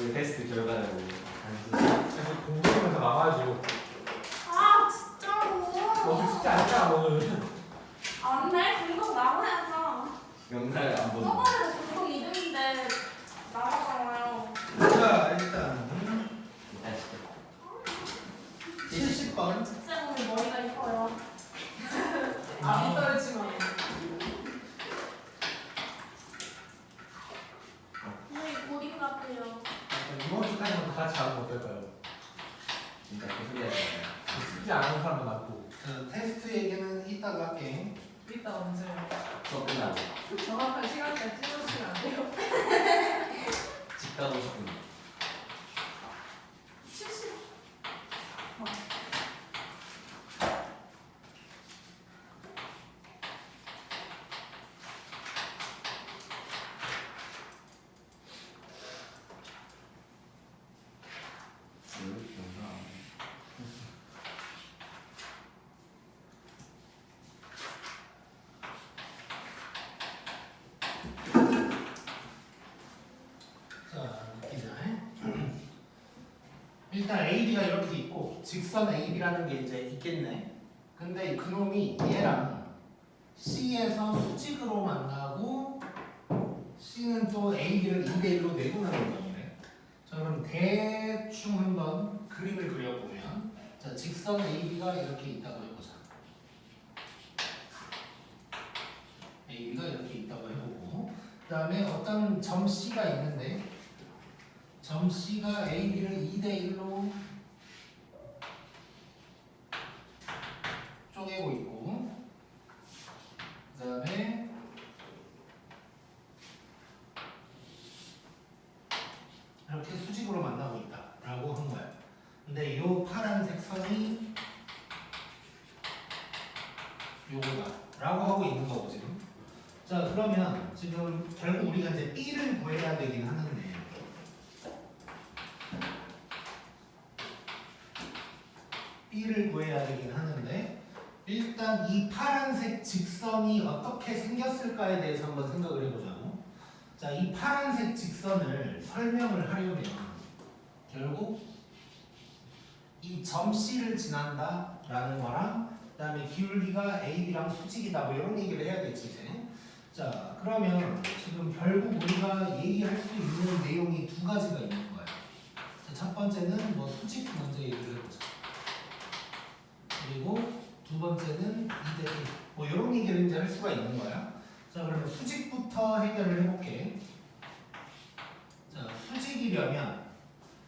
우리 테스트 결과를 계속 공부하면서 나와야죠. 아 진짜로. 너 진짜 아니야 너는. 안돼 금방 나와야죠. 영상을 안 보는 저번에도 금방 2등인데 나가잖아요. 자 일단 일단 70번. 쌤 오늘 머리가 이뻐요. 아. 떨지마. 오늘 고딩 같아요. 이번 주까지만 다 같이 하면 어떨까요? 진짜 개소리 하지 쉽지 않은 사람은 낫고. 자 테스트 얘기는 이따가 할게. 이따 언제요? 수업 끝나고 정확한 시간까지 찍어주시면 안 돼요? 집 가고 싶은데 70. 자 기자. 일단 AB가 이렇게 있고 직선 AB라는 게 이제 있겠네. 근데 그놈이 얘랑 C에서 수직으로 만나고 C는 또 AB를 2대1로 내분하는 거네. 자 그럼 대충 한번 그림을 그려보면 자 직선 AB가 이렇게 있다고 해보자. AB가 이렇게 있다고 해보고 그 다음에 어떤 점 C가 있는데 점 C가 AB를 2대1로 쪼개고 있고 그 다음에 이렇게 수직으로 만나고 있다 라고 한 거야. 근데 요 파란색 선이 요거다 라고 하고 있는 거고 지금. 자 그러면 지금 결국 우리가 이제 B를 구해야 되긴 하는데 B를 구해야 되긴 하는데 일단 이 파란색 직선이 어떻게 생겼을까에 대해서 한번 생각을 해보자고. 자, 이 파란색 직선을 설명을 하려면 결국 이 점 C를 지난다 라는 거랑 그 다음에 기울기가 AB랑 수직이다 뭐 이런 얘기를 해야겠지 이제. 자 그러면 지금 결국 우리가 얘기할 수 있는 내용이 두 가지가 있는 거야. 자, 첫 번째는 뭐 수직 먼저 얘기를 해보자. 그리고 두 번째는 2대1 뭐 이런 얘기를 이제 할 수가 있는 거야. 자 그러면 수직부터 해결을 해볼게. 자 수직이려면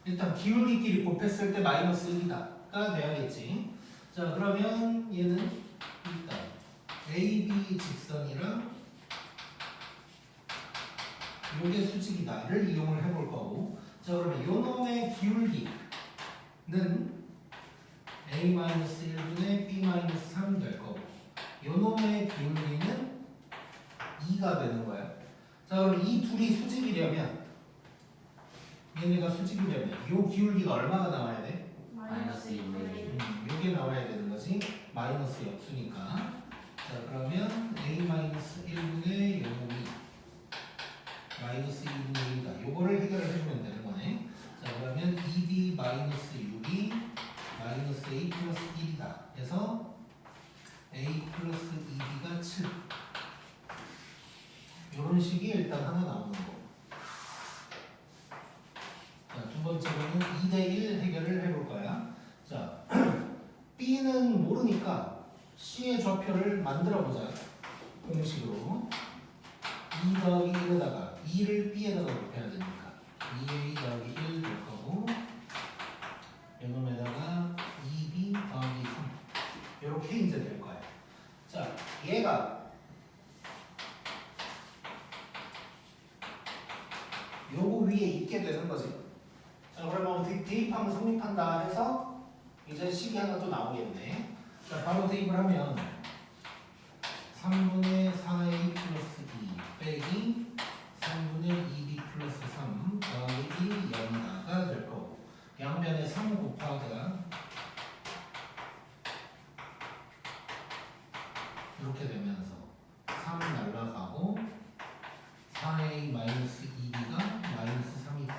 일단 기울기끼리 곱했을 때 마이너스 1이다가 돼야겠지. 자 그러면 얘는 일단 AB 직선이랑 요게 수직이다를 이용을 해볼 거고. 자 그러면 요 놈의 기울기는 A-1분의 B-3 될 거고 요 놈의 기울기는 2가 되는 거야. 자 그럼 이 둘이 수직이려면 얘네가 수직이려면 요 기울기가 얼마가 나와야 돼? 마이너스 2분의 1. 요게 나와야 되는 거지. 마이너스 역수니까. 자 그러면 A-1분의 요놈이 마이너스 2분의 1이다. 요거를 해결을 해주면 되는 거네. 자 그러면 2B 마이너스 6이 마이너스 A 플러스 1이다. 그래서 A 플러스 2B가 7. 이런 식이 일단 하나 나오는 거. 자, 두 번째로는 2대1 해결을 해볼 거야. 자, B는 모르니까 C의 좌표를 만들어 보자. 공식으로. 2 더하기 1에다가 2를 B에다가 곱해야 되니까 2A 더하기 1 될 거고 요놈에다가 2B 더하기 3 이렇게 이제 될 거야. 자, 얘가 요거 위에 있게 되는 거지. 자, 그러면 대입하면 성립한다 해서 이제 식이 하나 또 나오겠네. 자, 바로 대입을 하면 3분의 4A 플러스 2 빼기 3분의 2B 플러스 3 더하기 0이다가 될 거고 양변에 3 곱하기가 이렇게 되면서 3 날라가고 4A 마이너스 2B가 마이너스 3이다.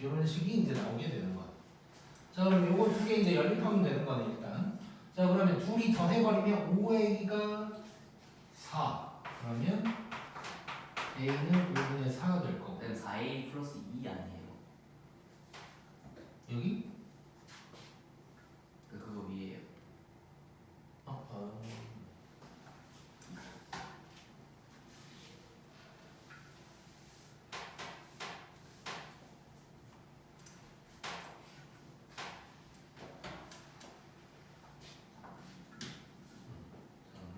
이런 식이 이제 나오게 되는 거야. 자, 그럼 요거 두 개 이제 연립하면 되는 거네 일단. 자, 그러면 둘이 더해버리면 5a가 4. 그러면 a는 5분의 4가 될 거고. 그럼 4a 플러스 2 아니에요? 여기? 그거 위에요. 자,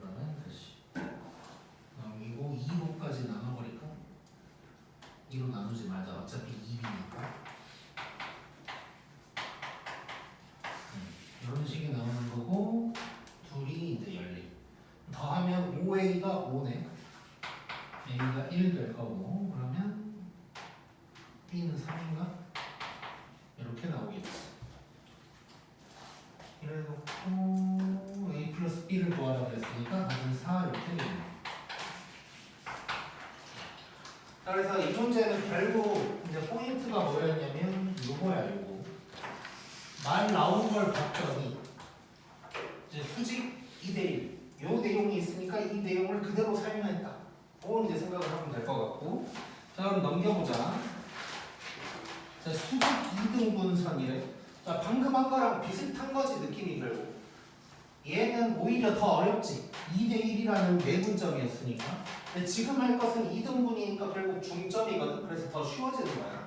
그러면 다시 이거 2로까지 나눠버릴까? 2로 나누지 말자. 어차피 2b니까. 이런 식이 나오는 거고 둘이 이제 열림. 더하면 5a가 5네. a가 1 될 거고 그러면 b는 3인가? 이렇게 나오겠지. 이래놓고 a 플러스 b를 구하라고 했으니까 답은 4 이렇게 되겠네. 자, 그래서 이 문제는 결국 이제 포인트가 뭐였냐면 요거야 요거. 말 나온 걸 봤더니 이제 수직 2대1 요 내용이 있으니까 이 내용을 그대로 사용했다. 그건 이제 생각을 하면 될 것 같고. 자, 그럼 넘겨보자. 자, 수직 2등분선이래. 자, 방금 한 거랑 비슷한 거지 느낌이 결국. 얘는 오히려 더 어렵지. 2대1이라는 내분점이었으니까. 근데 지금 할 것은 2등분이니까 결국 중점이거든. 그래서 더 쉬워지는 거야.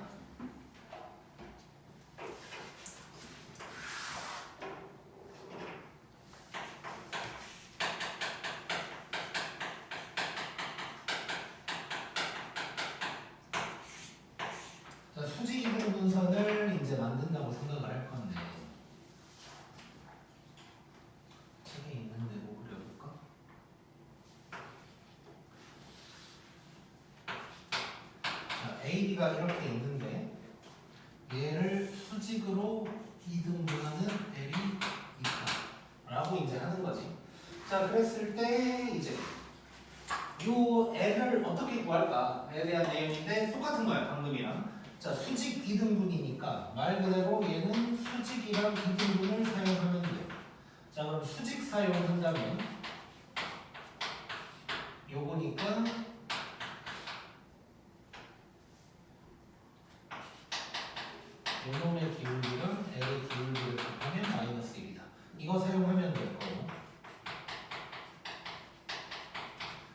자, 수직 이등분선을 이제 만든다고 생각을 할 건데 책에 있는 대로 그려볼까? 자, AB가 이렇게 있는데 얘를 수직으로 이등분하는 L이 있다 라고 이제 하는 거지. 자, 그랬을 때 이제 요 L을 어떻게 구할까에 대한 내용인데 똑같은 거야 방금이랑. 자, 수직 2등분이니까 말 그대로 얘는 수직이랑 2등분을 사용하면 돼. 자, 그럼 수직 사용한다면 요거니까 요놈의 기울기랑 L의 기울기를 곱하면 마이너스 1이다. 이거 사용하면 될 거고.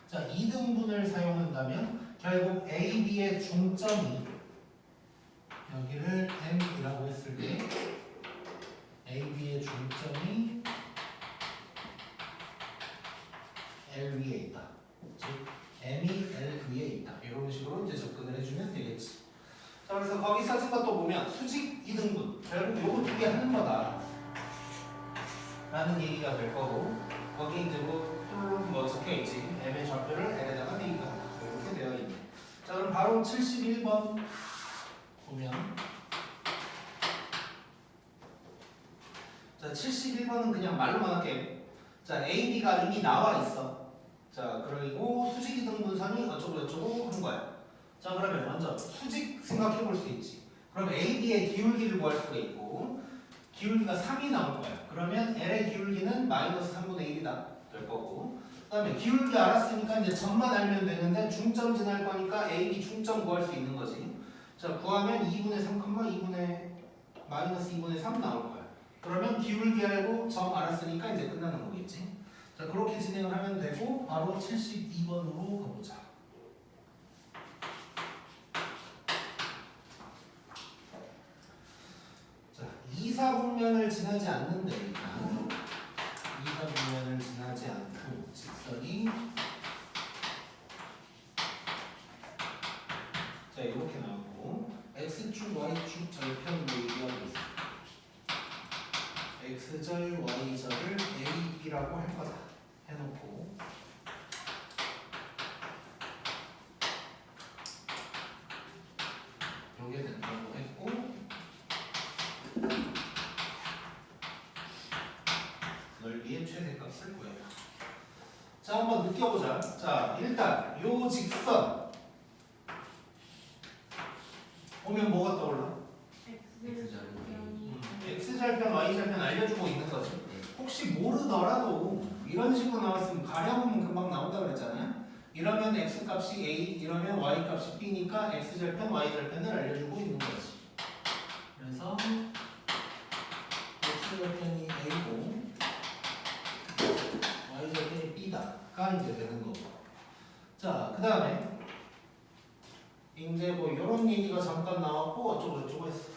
자, 2등분을 사용한다면 결국 A, B의 중점이 여기를 M이라고 했을 때 A, B의 중점이 L 위에 있다. 즉 M이 L 위에 있다. 이런 식으로 이제 접근을 해주면 되겠지. 자, 그래서 거기 써진 것도 보면 수직 2등분 결국 요거 두 개 하는 거다 라는 얘기가 될 거고 거기 이제 뭐 적혀있지. M의 좌표를 L에다가 대입한다. 이렇게 되어 있네. 자, 그럼 바로 71번 보면 자, 71번은 그냥 말로만 할게요. 자, AB가 이미 나와 있어. 자, 그리고 수직 이등분선이 어쩌고 한 거야. 자, 그러면 먼저 수직 생각해 볼 수 있지. 그럼 AB의 기울기를 구할 수가 있고 기울기가 3이 나올 거야. 그러면 L의 기울기는 마이너스 3분의 1이다 될 거고 그 다음에 기울기 알았으니까 이제 점만 알면 되는데 중점 지날 거니까 AB 중점 구할 수 있는 거지. 자, 구하면 2분의 3, 2분의 마이너스 2분의 3 나올 거야. 그러면 기울기 알고 점 알았으니까 이제 끝나는 거겠지. 자, 그렇게 진행을 하면 되고 바로 72번으로 가보자. 자, 2사분면을 지나지 않는데 일단 2사분면을 지나지 않고 직선이 자, 이렇게 나오고 x축, y축 절편으로 얘기하고 있어. x절, y절을 ab라고 할 거다 해놓고 요게 된다고 했고 넓이의 최대값을 구해라. 자, 한번 느껴보자. 자, 일단 요 직선 보면 뭐가 떠올라? y절편 알려주고 있는 거지. 네. 혹시 모르더라도 이런 식으로 나왔으면 가려보면 금방 나온다 그랬잖아요. 이러면 x 값이 a, 이러면 y 값이 b니까 x절편, y절편을 알려주고 있는 거지. 그래서 x절편이 a고 y절편이 b다가 이제 되는 거고. 자, 그 다음에 이제 뭐 이런 얘기가 잠깐 나왔고 어쩌고 저쩌고 했어.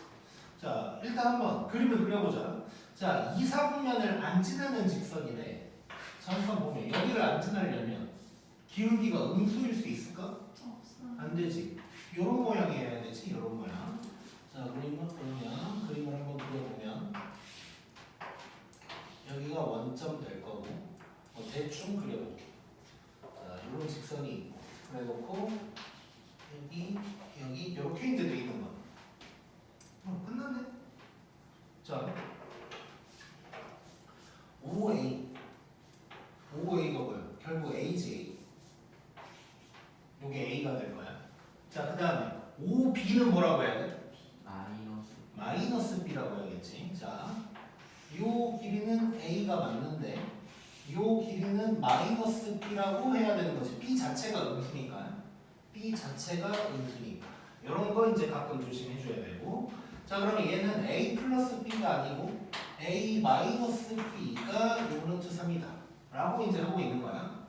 자, 일단 한번 그림을 그려보자. 자, 2, 4분면을 안 지나는 직선이래. 잠깐 보면 여기를 안 지나려면 기울기가 음수일 수 있을까? 없어요. 안 되지. 요런 모양이어야 되지. 요런 모양. 자, 그림을 한번 그려보면 여기가 원점 될 거고 뭐 대충 그려볼게. 자, 요런 직선이 있고 그래놓고 여기 이렇게 이제 돼 있는 거. 끝났네. 자, 5A가 뭐야? 결국 AJ. 요게 A가 될 거야. 자, 그 다음에 5B는 뭐라고 해야 돼? 마이너스. 마이너스 B라고 해야겠지. 자, 요 길이는 A가 맞는데 요 길이는 마이너스 B라고 해야 되는 거지. B 자체가 음수니까. B 자체가 음수니까. 이런 거 이제 가끔 조심해 줘야 되고. 자, 그러면 얘는 A 플러스 B가 아니고 A 마이너스 B가 요루트 3이다 라고 이제 하고 있는 거야.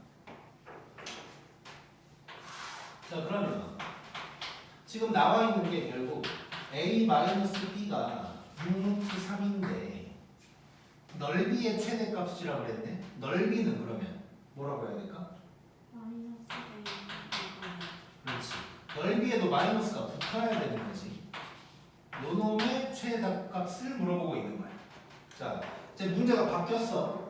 자, 그러면 지금 나와 있는 게 결국 A 마이너스 B가 6루트 3인데 넓이의 최대값이라고 그랬네. 넓이는 그러면 뭐라고 해야 될까? 마이너스 그렇지. 넓이에도 마이너스가 붙어야 되는 거지. 요 놈의 최대값을 물어보고 있는 거야. 자, 이제 문제가 바뀌었어.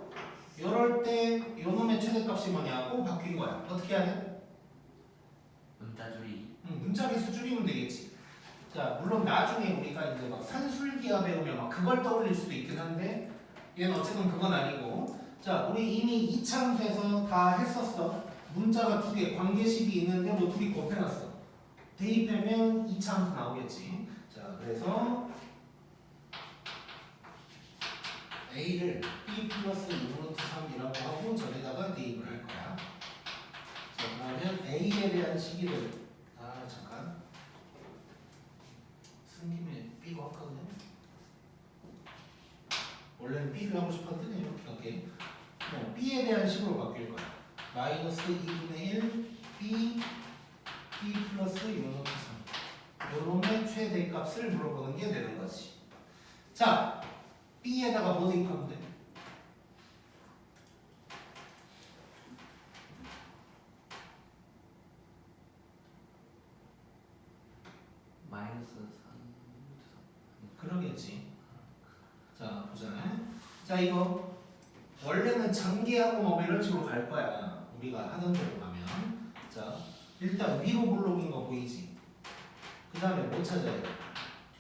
이럴 때 요 놈의 최대값이 뭐냐고 바뀐 거야. 어떻게 해야 돼? 문자줄이. 문자계수 줄이면 되겠지. 자, 물론 나중에 우리가 이제 막 산술기하 배우면 막 그걸 떠올릴 수도 있긴 한데 얘는 어쨌든 그건 아니고. 자, 우리 이미 이차함수에서 다 했었어. 문자가 두 개, 관계식이 있는데 뭐 둘이 곱해놨어. 대입하면 이차함수 나오겠지. 자, 그래서 A를 B 플러스 6루트 3이라고 하고 저기다가 대입을 할 거야. 자, 그러면 A에 대한 식이를 잠깐 쓴 김에 B로 할거든요. 원래는 B를 하고 싶었는데 이렇게 할게. 그냥 B에 대한 식으로 바뀔 거야. 마이너스 2분의 1 B 플러스 6루트 3 요놈의 최대값을 물어보는 게 되는 거지. 자, B에다가 뭐 대입하면 돼? 마이너스 3. 그러겠지. 자, 보잖아요. 자, 이거 원래는 전개하고 뭐 이런 식으로 갈 거야. 우리가 하던 대로 가면. 자, 일단 위로 블록인 거 보이지? 그 다음에 뭐 찾아야 돼?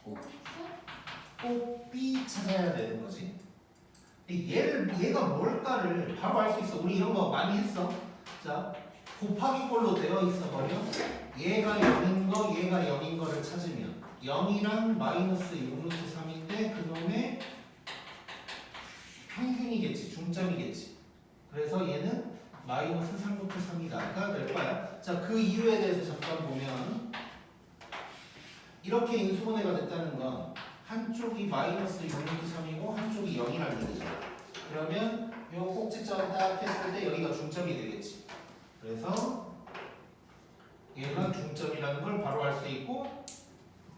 꼭 B 찾아야 되는 거지. 얘가 뭘까를 바로 알 수 있어. 우리 이런 거 많이 했어. 자, 곱하기 꼴로 되어 있어 버려. 얘가 0인 거, 얘가 0인 거를 찾으면 0이랑 마이너스 6루트 3인데 그놈의 평균이겠지. 중점이겠지. 그래서 얘는 마이너스 3루트 3이다가 될 거야. 자, 그 이유에 대해서 잠깐 보면 이렇게 인수분해가 됐다는 건 한쪽이 마이너스 6루트 3이고 한쪽이 0이라는 얘기죠. 그러면 요 꼭지점 딱 했을 때 여기가 중점이 되겠지. 그래서 얘가 중점이라는 걸 바로 알 수 있고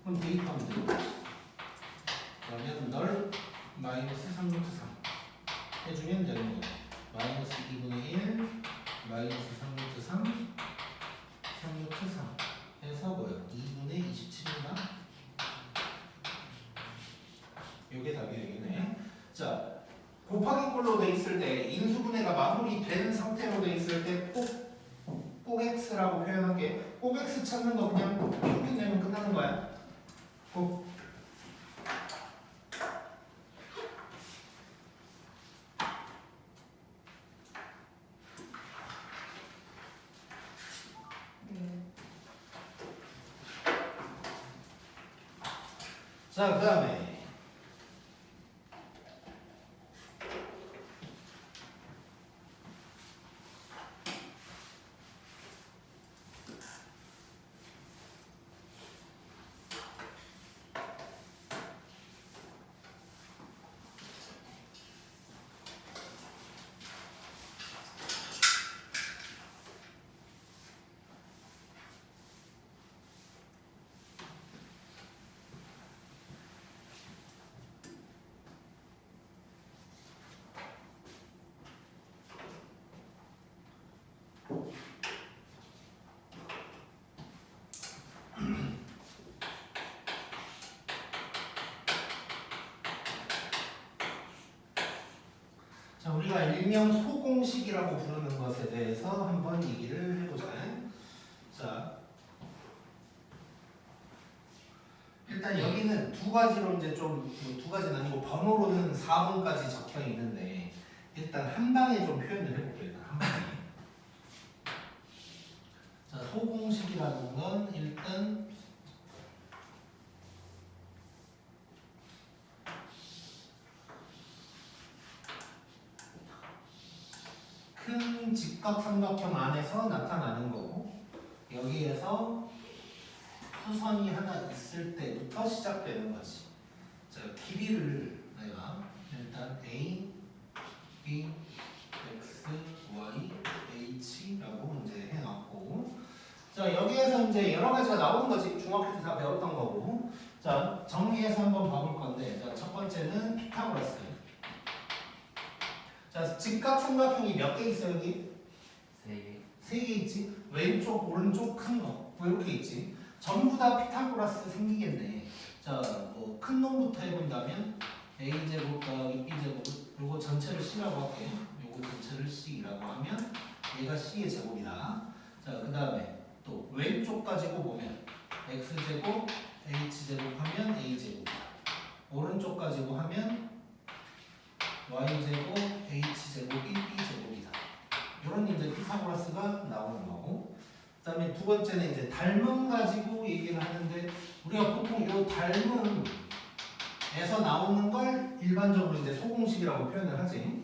그럼 대입하면 되고 그러면 널 마이너스 3루트 3 해주면 되는 거고 마이너스 2분의 1 마이너스 3루트 3 3루트 3 해서 뭐야? 2분의 27인가? 요게 답이 되겠네. 자, 곱하기 꼴로 돼 있을 때 인수분해가 마무리된 상태로 돼 있을 때 꼭 x라고 표현할게. 꼭 x 찾는 거 그냥 평균 내면 끝나는 거야. 꼭 자, 그 다음에 자, 우리가 일명 소공식이라고 부르는 것에 대해서 한번 얘기를 해보자. 자, 일단 여기는 두 가지로 이제 두 가지는 아니고 번호로는 4번까지 적혀 있는데 일단 한 방에 좀 표현을 해볼게요. 일단 한 방에. 자, 소공식이라는 건 일단 큰 직각삼각형 안에서 나타나는 거고 여기에서 수선이 하나 있을 때부터 시작되는 거지. 자, 길이를 내가 일단 A, B, X, Y, H라고 이제 해놨고 자, 여기에서 이제 여러 가지가 나오는 거지. 중학교 때 다 배웠던 거고 자, 정리해서 한번 봐볼 건데 자, 첫 번째는 피타고라스. 자, 직각삼각형이 몇 개 있어요 여기? 3개. 3개 있지. 왼쪽, 오른쪽 큰 거. 뭐 이렇게 있지. 전부 다 피타고라스 생기겠네. 자, 뭐 큰 놈부터 해본다면 a제곱 더하기 b제곱 요거 전체를 c라고 할게요. 요거 전체를 c라고 하면 얘가 c의 제곱이다. 자, 그 다음에 또 왼쪽 가지고 보면 x제곱 h제곱 하면 a제곱이다. 오른쪽 가지고 하면 y제곱 h제곱이 b제곱이다. 이런 이제 피타고라스가 나오는 거고 그 다음에 두 번째는 이제 닮음 가지고 얘기를 하는데 우리가 보통 이 닮음에서 나오는 걸 일반적으로 이제 소공식이라고 표현을 하지.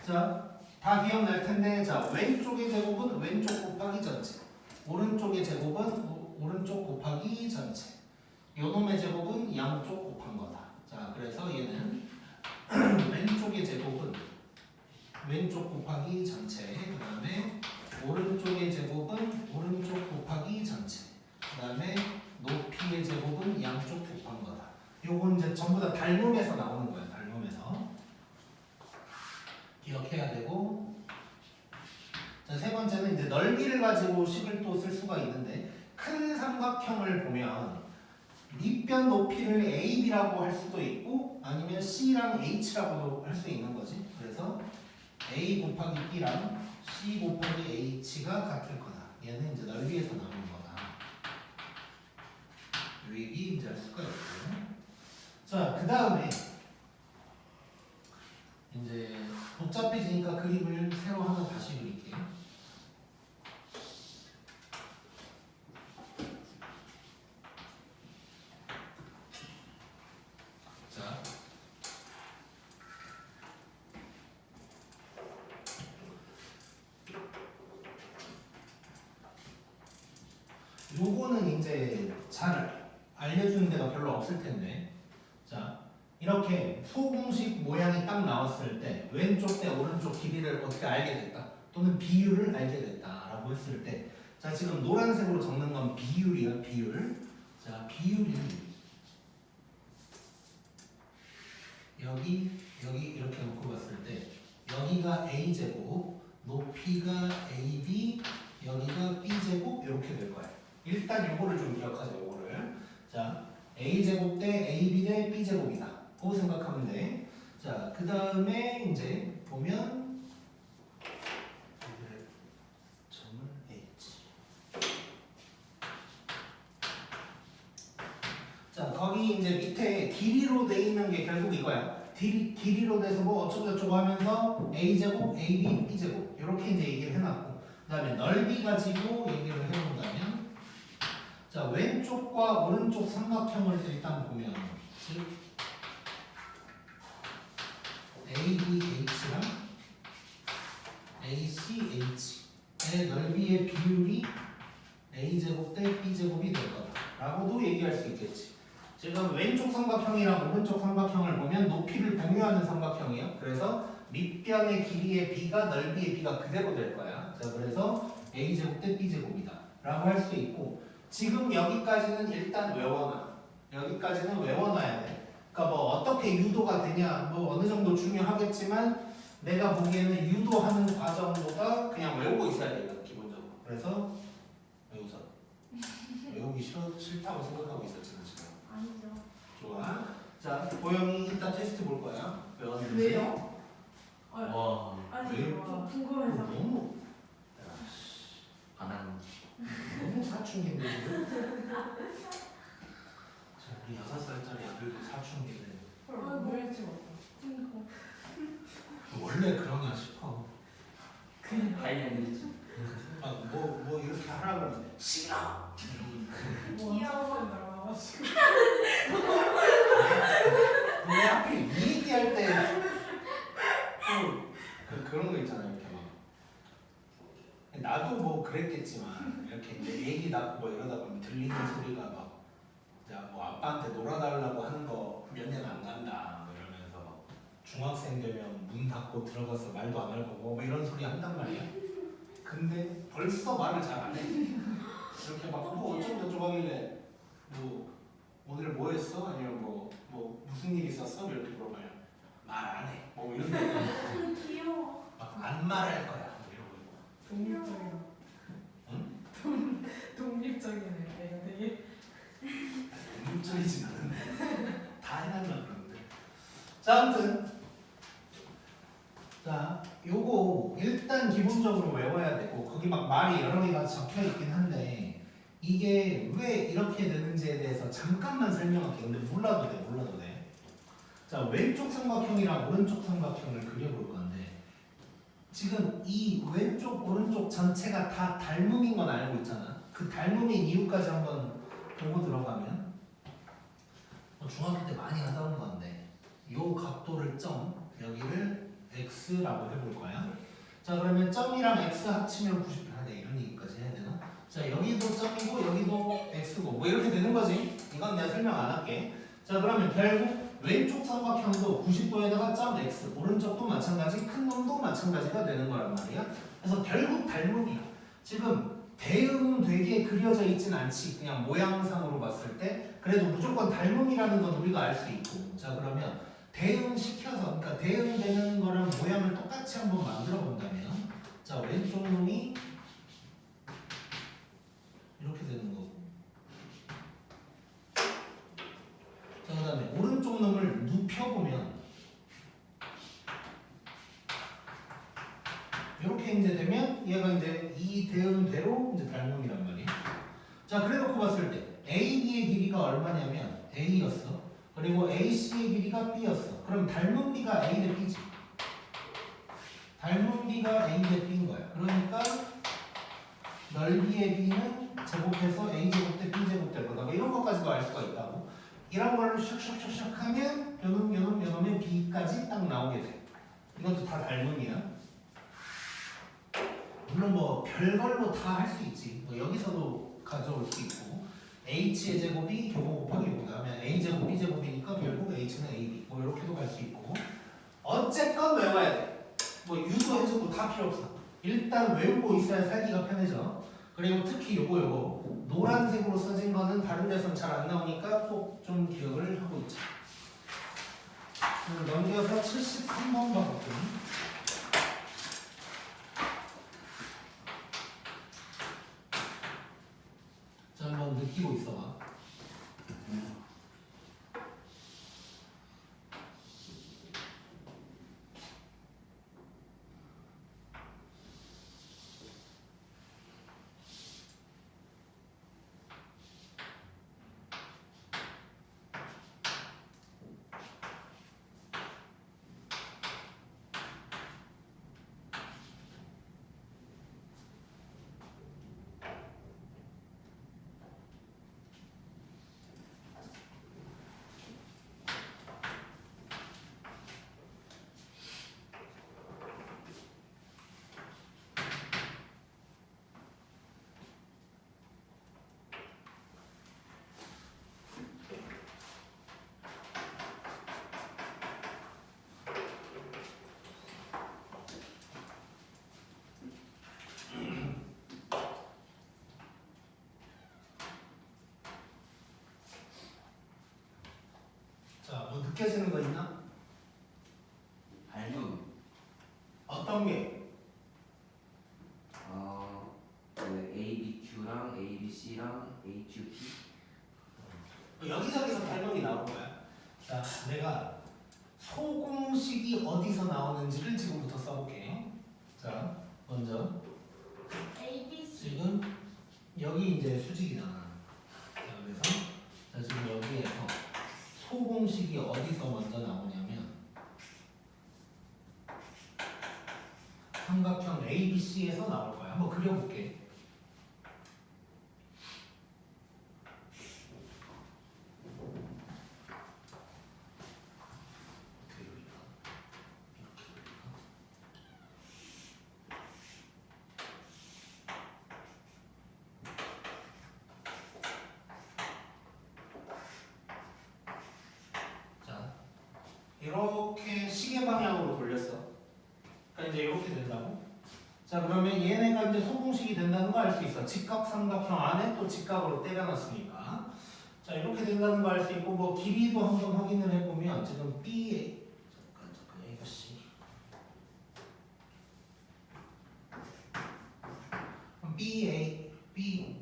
자, 다 기억날 텐데 자, 왼쪽의 제곱은 왼쪽 곱하기 전체 오른쪽의 제곱은 오른쪽 곱하기 전체 요놈의 제곱은 양쪽 곱한 거다. 자, 그래서 얘는 왼쪽의 제곱은 왼쪽 곱하기 전체 그 다음에 오른쪽의 제곱은 오른쪽 곱하기 전체 그 다음에 높이의 제곱은 양쪽 곱한 거다. 요건 이제 전부 다 닮음에서 나오는 거예요. 닮음에서 기억해야 되고 자, 세 번째는 이제 넓이를 가지고 식을 또 쓸 수가 있는데 큰 삼각형을 보면 밑변 높이를 AB라고 할 수도 있고 아니면 C랑 H라고도 할 수 있는 거지. 그래서 A 곱하기 B랑 C 곱하기 H가 같을 거다. 얘는 이제 넓이에서 나오는 거다. 요 얘기 이제 할 수가 있고. 자, 그 다음에 이제 복잡해지니까 그림을 새로 하나 다시 그릴게요. 자, 요거는 이제 잘 알려주는 데가 별로 없을 텐데 자, 이렇게 소공식 모양이 딱 나왔을 때 왼쪽 대 오른쪽 길이를 어떻게 알게 됐다 또는 비율을 알게 됐다 라고 했을 때 자, 지금 노란색으로 적는 건 비율이야. 비율. 자, 비율이 여기 이렇게 놓고 봤을 때 여기가 a제곱 높이가 ab 여기가 b제곱 이렇게 될 거야. 일단 요거를 좀 기억하자. 요거를 자, a제곱 대 ab 대 b제곱이다. 그거 생각하면 돼. 자, 그 다음에 이제 보면 점을 H. 자, 거기 이제 밑에 길이로 돼 있는 게 결국 이거야. 길이로 돼서 뭐 어쩌고저쩌고 하면서 a제곱, ab, b제곱 이렇게 이제 얘기를 해놨고 그 다음에 넓이 가지고 얘기를 해본다면 자, 왼쪽과 오른쪽 삼각형을 일단 보면 즉 ABH랑 ACH의 넓이의 비율이 A제곱 대 B제곱이 될 거다 라고도 얘기할 수 있겠지. 지금 왼쪽 삼각형이랑 오른쪽 삼각형을 보면 높이를 공유하는 삼각형이에요. 그래서 밑변의 길이의 B가 넓이의 B가 그대로 될 거야. 자, 그래서 A제곱 대 B제곱이다 라고 할 수 있고 지금 여기까지는 일단 외워놔. 여기까지는 외워놔야 돼. 그러니까 뭐 어떻게 유도가 되냐 뭐 어느 정도 중요하겠지만 내가 보기에는 유도하는 과정보다 그냥 외우고 있어야 돼 기본적으로. 그래서 외우자. 외우기 싫다고 생각하고 있었지 지금. 아니죠. 좋아. 자, 보영이 이따 테스트 볼 거야. 외웠는지. 왜요? 와 아니 왜? 와. 궁금해서. 너무 반항. 너무 사춘기인데 지금? 자, 우리 6살짜리 아들도 사춘기인데 헐 뭐 일찍 왔다. 그니까. 원래 그러나 싶어. 하이랜드. 뭐 이렇게 하라 그러면 싫어. 귀여워 나와가지고. 왜 하필 이 얘기할 때 그런 거 있잖아요. 이렇게 막 나도 뭐 그랬겠지만 이렇게 이제 애기 낳고 뭐 이러다 보면 들리는 소리가 막 야, 뭐 아빠한테 놀아달라고 하는 거 몇 년 안 간다 뭐 이러면서 막 중학생 되면 문 닫고 들어가서 말도 안 할 거고 뭐 이런 소리 한단 말이야. 근데 벌써 말을 잘 안 해. 이렇게 막 뭐 어쩌고 하길래 뭐 오늘 뭐 했어? 아니면 뭐 무슨 일 있었어? 이렇게 물어봐요. 말 안 해. 뭐 이런 거. 귀여워. 안 말할 거야. 뭐 이러고. 독립적이다. 응? 독립적이네. 내가 되게. 독립적이진 않은데 다 해달라 그러는데. 자, 아무튼 자, 요거 일단 기본적으로 외워야 되고 거기 막 말이 여러 개가 적혀 있긴 한데 이게 왜 이렇게 되는지에 대해서 잠깐만 설명할게. 근데 몰라도 돼. 자, 왼쪽 삼각형이랑 오른쪽 삼각형을 그려볼 건데 지금 이 왼쪽 오른쪽 전체가 다 닮음인 건 알고 있잖아. 그 닮음인 이유까지 한번 보고 들어가면 중학교 때 많이 하던 건데 요 각도를 점 여기를 x라고 해볼 거야. 자, 그러면 점이랑 x 합치면 90도 이런 얘기까지 해야 되나? 자, 여기도 점이고 여기도 x고 뭐 이렇게 되는 거지. 이건 내가 설명 안 할게. 자, 그러면 결국 왼쪽 삼각형도 90도에다가 점 x, 오른쪽도 마찬가지, 큰 놈도 마찬가지가 되는 거란 말이야. 그래서 결국 닮음이야. 지금 대응되게 그려져 있진 않지. 그냥 모양상으로 봤을 때 그래도 무조건 닮음이라는 건 우리가 알 수 있고. 자, 그러면 대응시켜서, 그러니까 대응되는 거랑 모양을 똑같이 한번 만들어 본다면, 자, 왼쪽 놈이 이렇게 되는 거고, 자, 그 다음에 오른쪽 놈을 눕혀보면 이렇게 이제 되면 얘가 이제 이 대응대로 이제 닮음이란 말이야. 자, 그래놓고 봤을 때 AB의 길이가 얼마냐면 A였어. 그리고 AC의 길이가 B였어. 그럼 닮은 B가 A 대 B지. 닮은 B가 A 대 B인 거야. 그러니까 넓이의 B는 제곱해서 A제곱 대 B제곱 될 거다. 뭐 이런 것까지도 알 수가 있다고. 이런 걸로 슉슉슉슉 하면 요놈의 B까지 딱 나오게 돼. 이것도 다 닮음이야. 물론 뭐 별걸로 다 할 수 있지. 뭐 여기서도 가져올 수 있고 h의 제곱이 교보 곱하기 5다 하면 a 제곱 b 제곱이니까 결국 h는 ab 뭐 이렇게도 갈 수 있고 어쨌건 외워야 돼. 뭐 유도 해주고 다 필요 없어. 일단 외우고 있어야 살기가 편해져. 그리고 특히 요거 노란색으로 써진 거는 다른 데선 잘 안 나오니까 꼭 좀 기억을 하고 있자. 넘겨서 73번 봐볼게요. 자, 한번 느끼고 있어봐. 자, 뭐 느껴지는 거 있나? 닮음. 어떤 게? 그 ABQ랑 ABC랑 AQP. 여기저기서 닮음이 나올 거야. 자, 내가 소공식이 어디서 나오는지를 지금부터 써볼게요. 자, 먼저 ABC. 지금 여기 이제 수직이잖아. 자, 그래서 자, 지금 여기에서 소공식이 어디서 먼저 나오냐면 삼각형 ABC에서 나올 거야. 한번 그려볼게. 어떻게 그릴까? 이렇게 그릴까? 자, 이렇게 시계 방향으로 돌렸어. 그러니까 이제 이렇게 된다고? 자, 그러면 얘네가 이제 소공식이 된다는 거 알 수 있어. 직각 삼각형 안에 또 직각으로 때려놨으니까. 자, 이렇게 된다는 거 알 수 있고, 뭐 길이도 한번 확인을 해보면 지금 B에 잠깐 이거 C. 그럼 B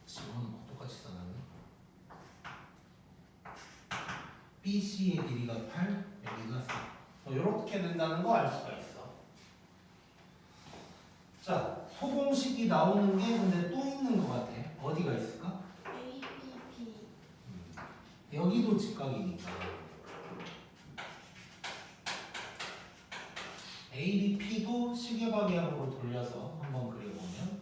지원은 뭐 똑같이 써놨네. BC의 길이가 8, 여기가 4. 이렇게 된다는 거 알 수가 있어. 자, 소공식이 나오는 게 근데 또 있는 것 같아. 어디가 있을까? ABP. 여기도 직각이니까. ABP도 시계 방향으로 돌려서 한번 그려보면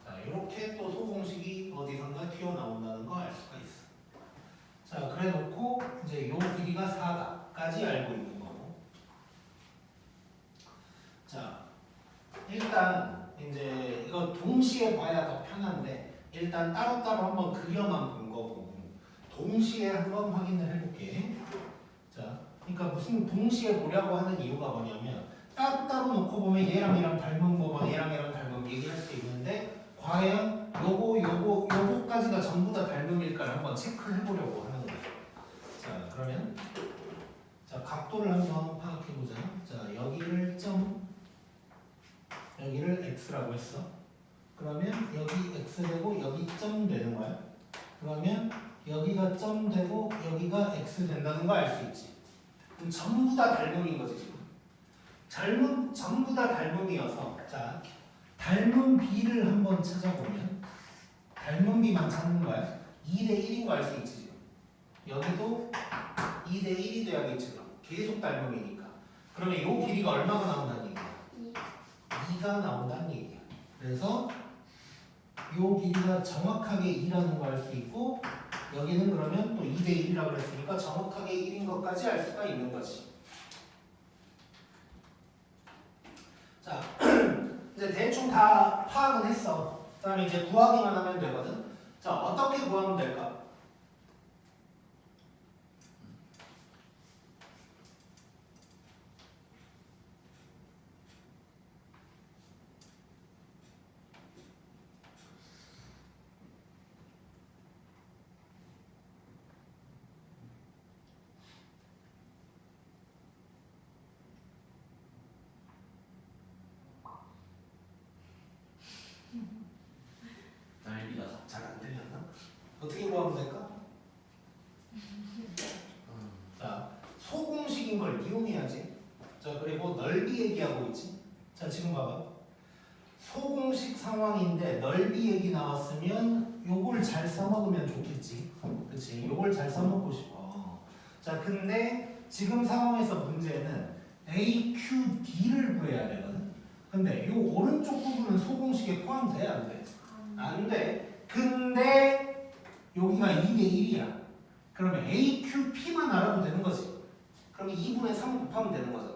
자, 이렇게 또 소공식이 어디선가 튀어나온다는 거 알 수가 있어. 자, 그래 놓고 이제 요 길이가 4다까지 알고 있는 거고. 자, 일단 이제 이거 동시에 봐야 더 편한데 일단 따로따로 한번 그려만 본 거고 동시에 한번 확인을 해볼게. 자, 그러니까 무슨 동시에 보려고 하는 이유가 뭐냐면 따로따로 놓고 보면 얘랑 얘랑 닮은 거, 얘랑 얘랑 닮은 거 얘기할 수 있는데 과연 요거까지가 전부 다 닮음일까를 한번 체크를 해보려고 하는 거예요. 자, 그러면 자, 각도를 한번 파악해보자. 자, 여기를 x라고 했어. 그러면 여기 x 되고 여기 점 되는 거야. 그러면 여기가 점 되고 여기가 x 된다는 거 알 수 있지. 그럼 전부 다 닮음인 거지 지금. 전부 다 닮음이어서 자, 닮은 B를 한번 찾아보면 닮은 B만 찾는 거야. 2대 1인 거 알 수 있지 지금. 여기도 2대 1이 돼야겠지 그럼. 계속 닮음이니까. 그러면 이 길이가 얼마가 나온다는 얘기야? 2가 나온다는 얘기야. 그래서 이 길이가 정확하게 2라는 거 알 수 있고 여기는 그러면 또 2대 1이라고 그랬으니까 정확하게 1인 것까지 알 수가 있는 거지. 자, 이제 대충 다 파악은 했어. 그 다음에 이제 구하기만 하면 되거든. 자, 어떻게 구하면 될까? 넓이가 잘 안 들렸나? 어떻게 구하면 될까? 자, 소공식인 걸 이용해야지. 자, 그리고 넓이 얘기하고 있지. 자, 지금 봐봐. 소공식 상황인데 넓이 얘기 나왔으면 요걸 잘 써먹으면 좋겠지. 그치? 요걸 잘 써먹고 싶어. 자, 근데 지금 상황에서 문제는 AQD를 구해야 되거든. 근데 요 오른쪽 부분은 소공식에 포함돼? 안 돼? 안 돼. 근데 여기가 2대 1이야. 그러면 AQP만 알아도 되는 거지. 그럼 2분의 3 곱하면 되는 거잖아.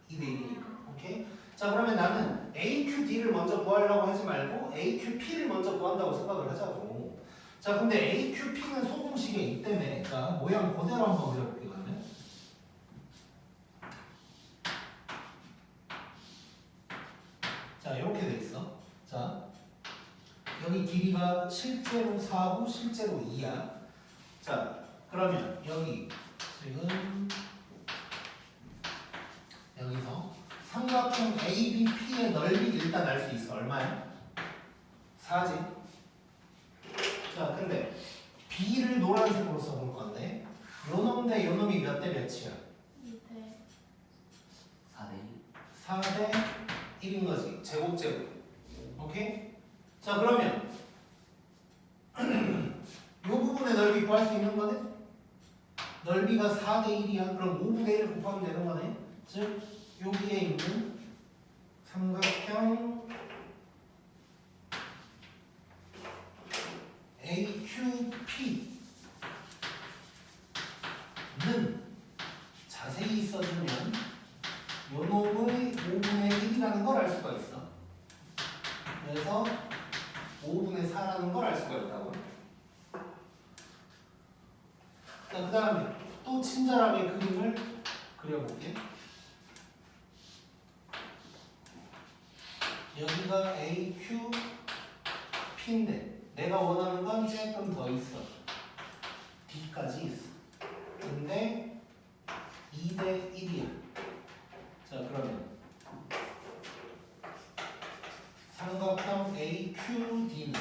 2대 1이니까. 오케이? 자, 그러면 나는 AQD를 먼저 구하려고 하지 말고 AQP를 먼저 구한다고 생각을 하자고. 자, 근데 AQP는 소공식에 있다며. 자, 모양 그대로 한번 그려볼게요. 그러면. 자, 이렇게 돼 있어. 자, 여기 길이가 실제로 4고 실제로 2야. 자, 그러면 여기 지금 여기서 삼각형 ABP의 넓이 일단 알 수 있어. 얼마야? 4지. 자, 근데 B를 노란색으로 써볼 건데 요 놈 대 요 놈이 몇 대 몇이야? 2대 4대 4대 1인 거지. 제곱. 오케이? 자, 그러면 요 부분의 넓이 구할 수 있는 거네? 넓이가 4대 1이야. 그럼 5분의 1 곱하면 되는 거네. 즉 여기에 있는 삼각형 AQP는 자세히 써주면 요 놈의 5분의 1이라는 걸 알 수가 있어. 그래서 5분의 4라는 걸 알 수가 있다고. 자, 그 다음에 또 친절하게 그림을 그려볼게. 여기가 AQP인데 내가 원하는 건 조금 더 있어. D까지 있어. 근데 2대 1이야. 자, 그러면 삼각형 AQD는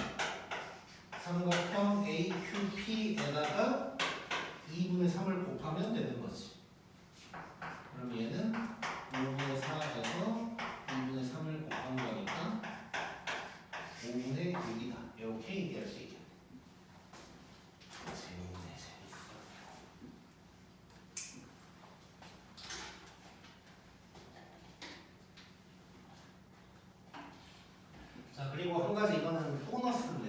삼각형 AQP에다가 2분의 3을 곱하면 되는 거지. 그럼 얘는 5분의 4에서 2분의 3을 곱한 거니까 5분의 6이다. 이렇게 얘기할 수 있겠네. 재밌네, 재밌어. 자, 그리고 한 가지 이거는 보너스인데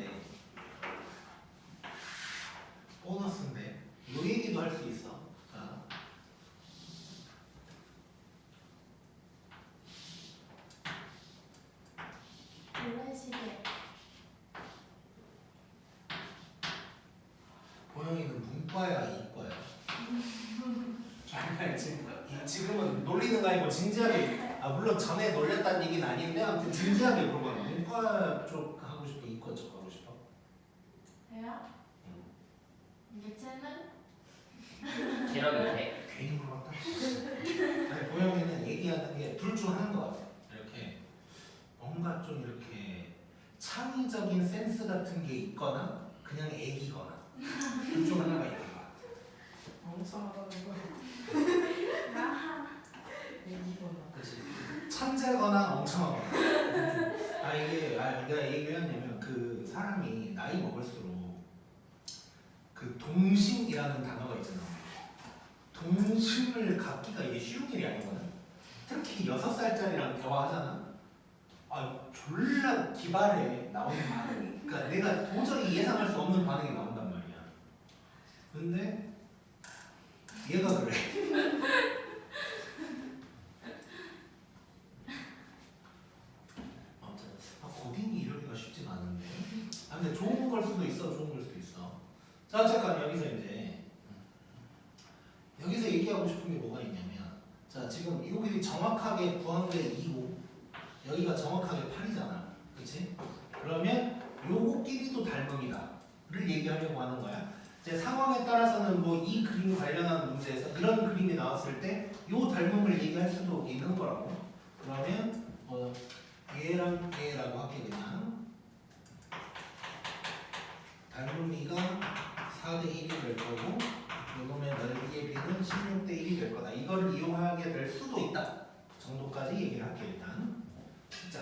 요 얘기도 할 수 있어. 자, 모래시계 보영이는 문과야 이과야? 지금은 놀리는 거 아니고 진지하게, 물론 전에 놀렸다는 얘기는 아닌데 아무튼 진지하게 물어봐. 문과 쪽 하고 싶어? 이과 쪽 하고 싶어? 돼요? 예체능? 체력이 괜히 물어봤다. 아니, 보영이는 얘기하는 게 둘 중 하나인 것 같아. 이렇게 뭔가 좀 이렇게 창의적인 센스 같은 게 있거나 그냥 애기거나 둘 중 하나가 있는 것 같아. 멍청하다는 거야. 애기거나. 그렇지. 천재거나 멍청하거나. 내가 얘기 왜 하냐면 그 사람이 나이 먹을수록 그 동심이라는 단어가 있잖아. 동심을 갖기가 이게 쉬운 일이 아니거든. 특히 6살짜리랑 대화하잖아. 졸라 기발해 나오는 반응이. 그러니까 내가 도저히 예상할 수 없는 반응이 나온단 말이야. 근데 얘가 그래. 아무튼 고딩이 이러기가 쉽지가 않은데. 근데 좋은 걸 수도 있어, 좋은 걸 수도 있어. 자, 잠깐 여기서 얘기하고 싶은 게 뭐가 있냐면, 자, 지금 이 길이 정확하게 구한 게 2고 여기가 정확하게 8이잖아, 그렇지? 그러면 요거 길이도 닮음이다를 얘기하려고 하는 거야. 이제 상황에 따라서는 뭐 이 그림 관련한 문제에서 이런 그림이 나왔을 때 요 닮음을 얘기할 수도 있는 거라고. 그러면 얘랑 얘라고 할게. 그냥 닮음이가 4대 1이 될 거고 요놈의 넓이의 비는 16대 1이 될 거다. 이거를 이용하게 될 수도 있다 정도까지 얘기를 할게. 일단 자,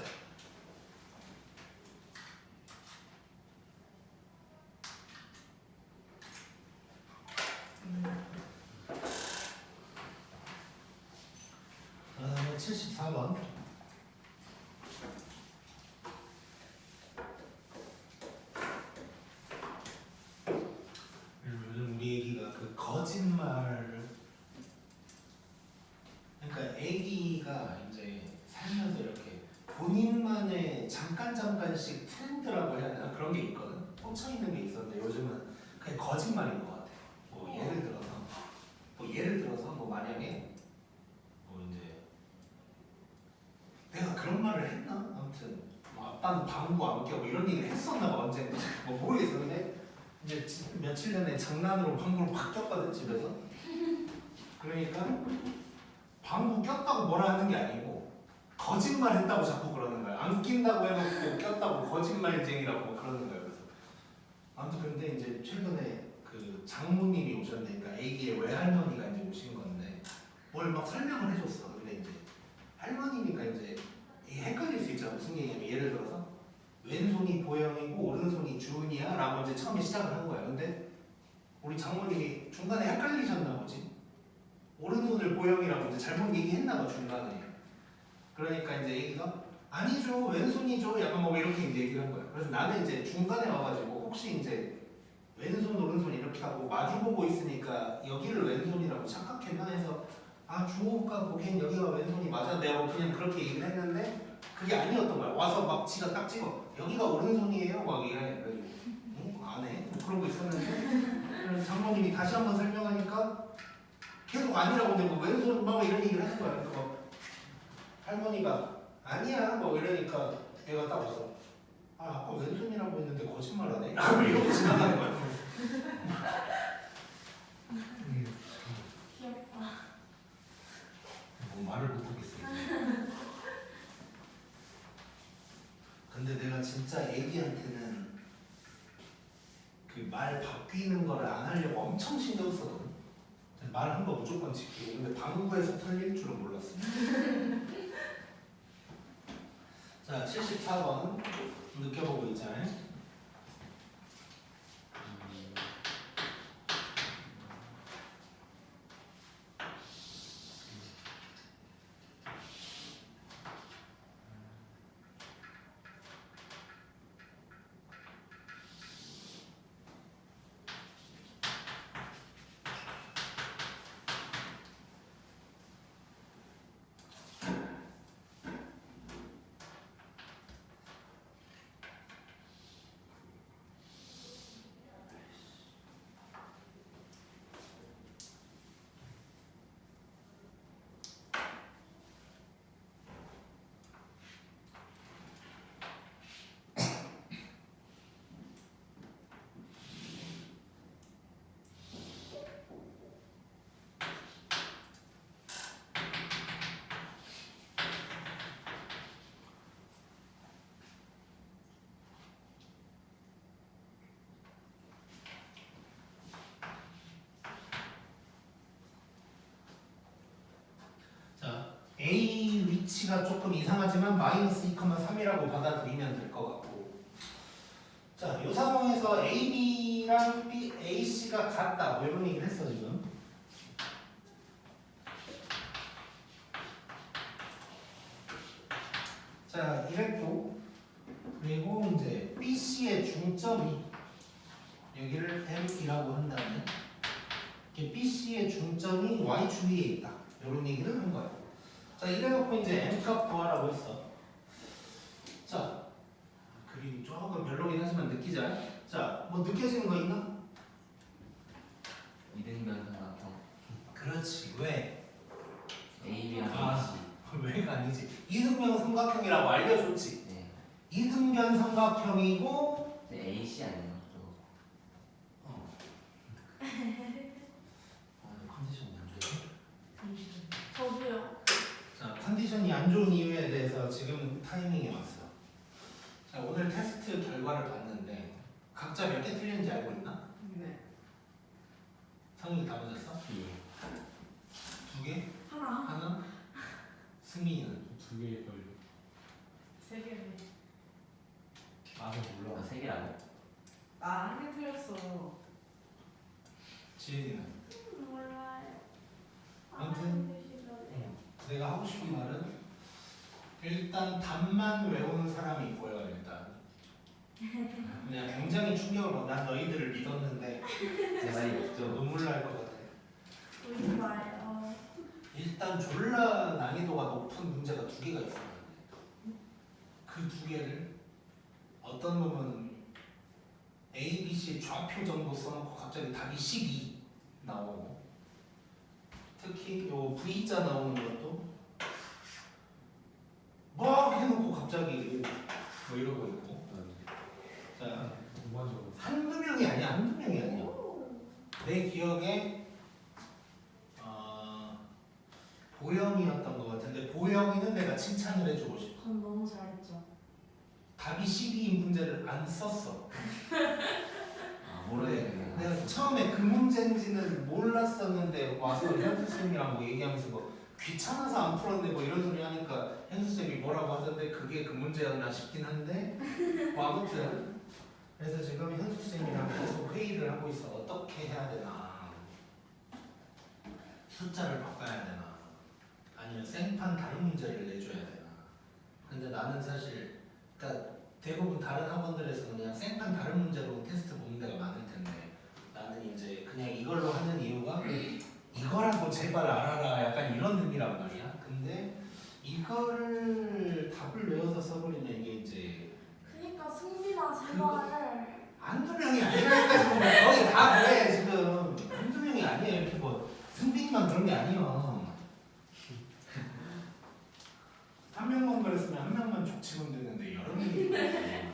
그다음에 74번. 요즘 우리 애기가 그 거짓말, 그러니까 애기가 이제 살면서 이렇게 본인만의 잠깐씩 트렌드라고 해야 되나 그런 게 있거든. 꽂혀 있는 게 있었는데 요즘은 그냥 거짓말인 것 같아. 뭐 예를 들어서 뭐 만약에 뭐 이제 내가 그런 말을 했나? 아무튼 뭐 난 방구 안 껴. 뭐 이런 얘기를 했었나 봐 언젠가. 뭐 모르겠어. 근데 이제 며칠 전에 장난으로 방구를 확 꼈거든 집에서. 그러니까 방구 꼈다고 뭐라 하는 게 아니고 거짓말 했다고 자꾸 그러는 거야. 안 낀다고 해놓고 꼈다고 거짓말쟁이라고 뭐 그러는 거야. 그래서 아무튼 근데 이제 최근에 그 장모님이 오셨으니까 애기의 외할머니가 이제 오신 건데 뭘 막 설명을 해줬어. 근데 이제 할머니니까 이제 헷갈릴 수 있잖아. 무슨 얘기냐면 예를 들어서 왼손이 보영이고 오른손이 주은이야 라고 이제 처음에 시작을 한 거야. 근데 우리 장모님이 중간에 헷갈리셨나 보지. 오른손을 보영이라고 이제 잘못 얘기했나 봐 중간에. 그러니까 이제 얘기가 아니죠 왼손이죠 약간 뭐 이렇게 이제 얘기를 한 거야. 그래서 나는 이제 중간에 와가지고 혹시 이제 왼손 오른손 이렇게 하고 마주보고 있으니까 여기를 왼손이라고 착각했나 해서 아 주호가 보기엔 여기가 왼손이 맞아 내가 그냥 그렇게 얘기를 했는데 그게 아니었던 거야. 와서 막 지가 딱 찍어 여기가 오른손이에요 막 이래. 그래가지고 응? 안 해? 뭐 그러고 있었는데 장모님이 다시 한번 설명하니까 계속 아니라고 근데 뭐 왼손 막 이런 얘기를 하는 거야. 그러니까 막 할머니가 아니야 뭐 이러니까 얘가 딱 와서 아 아까 왼손이라고 했는데 거짓말하네 라고 이러고 지나가는 거야. 귀엽다. 뭐 말을 못하겠어. 근데 내가 진짜 애기한테는 그 말 바뀌는 거를 안 하려고 엄청 신경 썼거든. 말한 거 무조건 지키고. 근데 방구에서 털릴 줄은 몰랐어. 자 74번 느껴보고 있잖아요. A 위치가 조금 이상하지만 마이너스 2,3이라고 받아들이면 될 것 같고. 자, 이 상황에서 AB랑 AC가 같다. 뭐 이런 얘기를 했어 지금. 자, 이랬고 그리고 이제 BC의 중점이 여기를 M이라고 한다면 BC의 중점이 Y축 위에 있다. 이런 얘기를 한 거야. 자, 이래놓고 이제 M값 구하라고 했어. 자, 그림이 조금 별로긴 하지만 느끼자. 자, 뭐 느껴지는 거 있나? 이등변 삼각형 그렇지. 왜? AB랑 아. AC. 왜가 아니지. 이등변 삼각형이라고 알려줬지. 네. 이등변 삼각형이고 네, AC 아니에요? 컨디션이 안 좋아요. 저도요. 자, 컨디션이 안 좋은 이유에 대해서 지금 타이밍이 왔어. 자, 오늘 테스트 결과를 봤는데 각자 몇 개 틀렸는지 알고 있나? 네. 성훈이 다 맞았어? 예. 두 개? 하나. 하나? 승민이는? 두 개의 걸려. 세 개네. 나는 몰라. 세 개라고? 나한 개 틀렸어. 지혜이는? 몰라요. 아무튼. 해주시더래요. 내가 하고 싶은 말은 일단 답만 외우는 사람이 보여. 일단 그냥 굉장히 충격을 받아. 난 너희들을 믿었는데 제 말이 없죠. 눈물 날 것 같아. 울지 마요. 일단 졸라 난이도가 높은 문제가 두 개가 있어. 그 두 개를 어떤 놈은 A, B, C 좌표 정도 써놓고 갑자기 답이 12 나오고, 특히 요 V자 나오는 것도 막 해놓고 갑자기 뭐 이러고 있고. 자, 공부한적으로 한두 명이 아니야. 내 기억에 보영이었던 것 같은데 보영이는 내가 칭찬을 해주고 싶어. 그럼 너무 잘했죠. 답이 12인 문제를 안 썼어. 아 모르겠네. 내가 처음에 그 문제인지는 몰랐었는데 와서 현수 쌤이랑 뭐 얘기하면서 뭐 귀찮아서 안 풀었네 뭐 이런 소리 하니까 현수 쌤이 뭐라고 하던데 그게 그 문제였나 싶긴 한데 뭐 아무튼 그래서 지금 현수 쌤이랑 계속 회의를 하고 있어. 어떻게 해야 되나? 숫자를 바꿔야 되나? 아니면 생판 다른 문제를 내줘야 되나? 근데 나는 사실 그러니까 대부분 다른 학원들에서는 그냥 생판 다른 문제로 테스트 보는 데가 많을 텐데 나는 이제 그냥 이걸로 하는 이유가 이거라고 제발 알아라 약간 이런 의미란 말이야. 근데 이거를 답을 외워서 써버리면 이게 이제 그니까 승빈아 제발. 한두 명이 아니라니까 지금 거의 다 그래 지금. 한두 명이 아니에요. 이렇게 뭐 승빈이만 그런 게 아니야. 한 명만 그랬으면 한 명만 족치면 되는데 여러 명이 그래.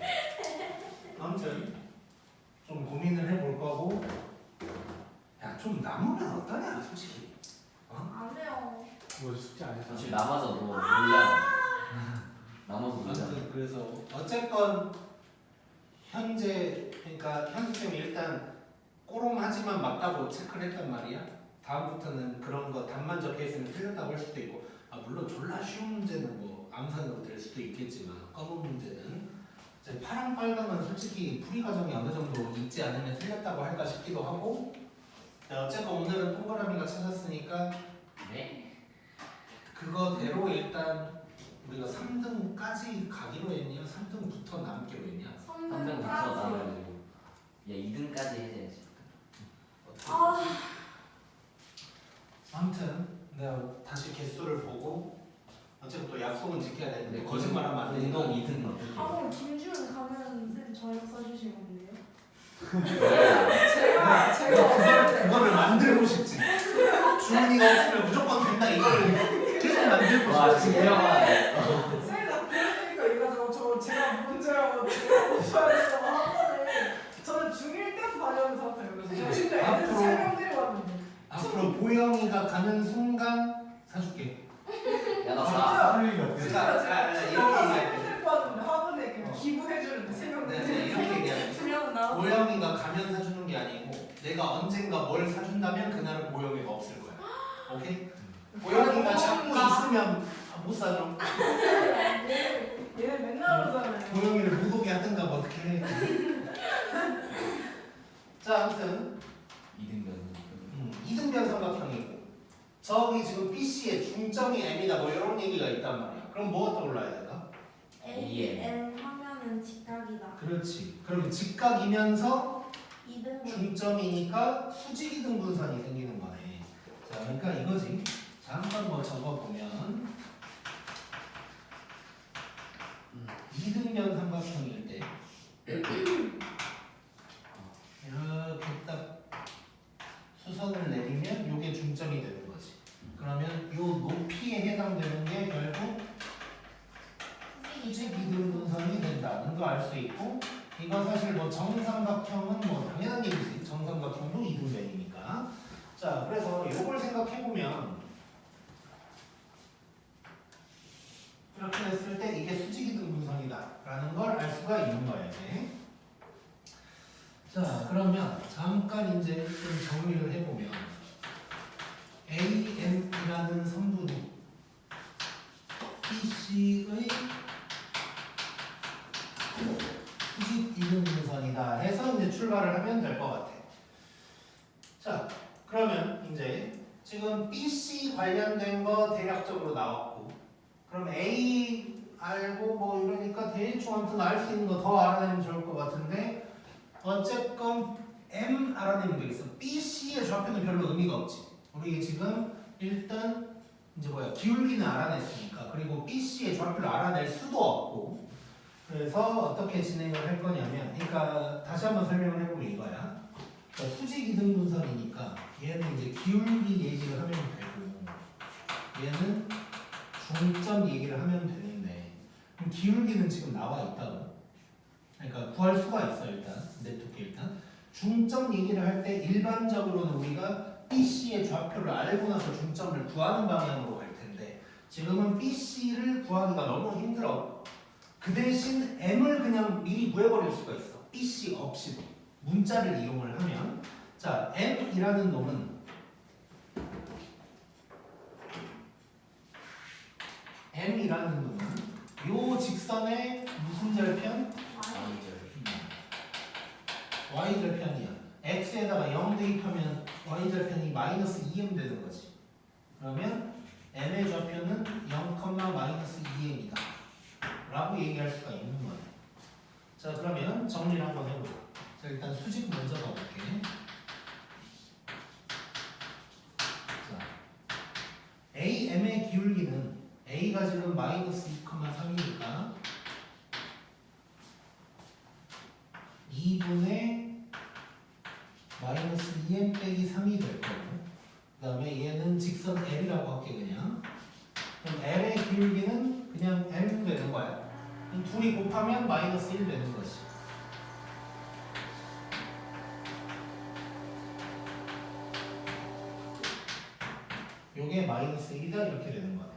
아무튼 좀 고민을 해볼 거고. 야 좀 남으면 어떠냐 솔직히. 안 돼요. 뭐 숙제 안 했잖아. 사실 남아서 뭐 놀려. 남아서 놀려. 아무튼 그래서 어쨌건 현재 그러니까 현수쌤이 일단 꼬롬하지만 맞다고 체크를 했단 말이야. 다음부터는 그런 거 답만 적혀 있으면 틀렸다고 할 수도 있고 물론 졸라 쉬운 문제는 뭐 암산으로 될 수도 있겠지만 검은 문제는 이제 파랑 빨강은 솔직히 풀이 과정이 어느 정도 있지 않으면 틀렸다고 할까 싶기도 하고. 자, 어쨌건 오늘은 동그라미가 찾았으니까 네. 그거대로 일단 우리가 3등까지 가기로 했냐? 3등부터 남기로 했냐? 3등부터 3등까지. 나가지고 야 2등까지 해야지. 아 아무튼 내가 다시 개수를 보고 어차피 또 약속은 지켜야 되는데 거짓말하면 안 되니까 운동 2등 어떻게? 그럼 김주은 가면 쌤 저녁 써주시면 안 돼요? 제가 그거를 만들고 싶지. 주은이가 없으면 무조건 된다 이거를 계속 만들고 와 싶지. 지금 형아. 쌤이 나 그러니까 이거 저 제가 문제라고 제가 못하겠어 학원에 저는 중1 때부터 다녀오는 상태예요. 그래서 진짜 애들 앞으로- 설명드리고 왔는데 앞으로 보영이가 가는 순간 사줄게. 야나 진짜. 할 일이 없겠어. 자, 이렇게 얘기할게. 데리고 왔는데 학원에 그냥 기부해주는데 네, 설명드리고 이렇게 얘기할게. 주면 나. 보영이가 가면 사주는 게 아니고 내가 언젠가 뭘 사준다면 그날은 보영이가 없을 거야. 오케이? 보영이가 잡고 있으면 못 사줘. 얘는 맨날 오잖아요. 보영이를 못 오게 하든가 뭐 어떻게 해. 자, 아무튼 2등 변. 2등변 삼각형이고 저기 지금 BC의 중점이 M이다 뭐 이런 얘기가 있단 말이야. 그럼 뭐가 떠올라야 되나? AM 하면은 직각이다. 그렇지. 그럼 직각이면서 2등분. 중점이니까 수직이등 분선이 생기는 거네. 자, 그러니까 이거지. 자, 한번 뭐 적어보면 2등변 삼각형일 때 이렇게 딱 수선을 내리면 이게 중점이 되는 거지. 그러면 이 높이에 해당되는 게 결국 수직 이등 분선이 된다는 거 알 수 있고, 이거 사실 뭐 정삼각형은 뭐 당연한 얘기지. 정삼각형도 이등변이니까. 자, 그래서 이걸 생각해 보면 이렇게 됐을 때 이게 수직 이등 분선이다라는 걸 알 수가 있는 거예요. 이제. 자, 그러면 잠깐 이제 좀 정리를 해보면 AM이라는 선분이 BC의 수직 이등분선이다 해서 이제 출발을 하면 될 것 같아. 자, 그러면 이제 지금 BC 관련된 거 대략적으로 나왔고, 그럼 A 알고 뭐 이러니까 대충 아무튼 알 수 있는 거 더 알아내면 좋을 것 같은데, 어쨌건 M 알아내면 되겠어. BC의 좌표는 별로 의미가 없지. 우리 지금 일단 이제 기울기는 알아냈으니까, 그리고 BC의 좌표를 알아낼 수도 없고, 그래서 어떻게 진행을 할 거냐면, 그러니까 다시 한번 설명을 해보면 이거야. 그러니까 수직 이등 분선이니까 얘는 이제 기울기 얘기를 하면 되고, 얘는 중점 얘기를 하면 되는데, 그럼 기울기는 지금 나와 있다고. 그러니까 구할 수가 있어 일단 네트워크 일단 중점 얘기를 할 때 일반적으로는 우리가 BC의 좌표를 알고 나서 중점을 구하는 방향으로 갈 텐데 지금은 BC를 구하기가 너무 힘들어. 그 대신 M을 그냥 미리 구해버릴 수가 있어. BC 없이도 문자를 이용을 하면 자 M이라는 놈은 요 직선의 무슨 절편? y절편이야. x에다가 0 대입하면 y절편이 마이너스 2m 되는 거지. 그러면 m의 좌표는 0, 마이너스 2m이다 라고 얘기할 수가 있는 거야. 자 그러면 정리를 한번 해보자. 자 일단 수직 먼저 가볼게. 자 AM의 기울기는 A가 지금 마이너스 2,3이니까 2분의 마이너스 2m 빼기 3이 될 거고 그 다음에 얘는 직선 L이라고 할게 그냥. 그럼 L의 기울기는 그냥 M 되는 거야. 그럼 둘이 곱하면 마이너스 1 되는 거지. 요게 마이너스 1이다 이렇게 되는 거야.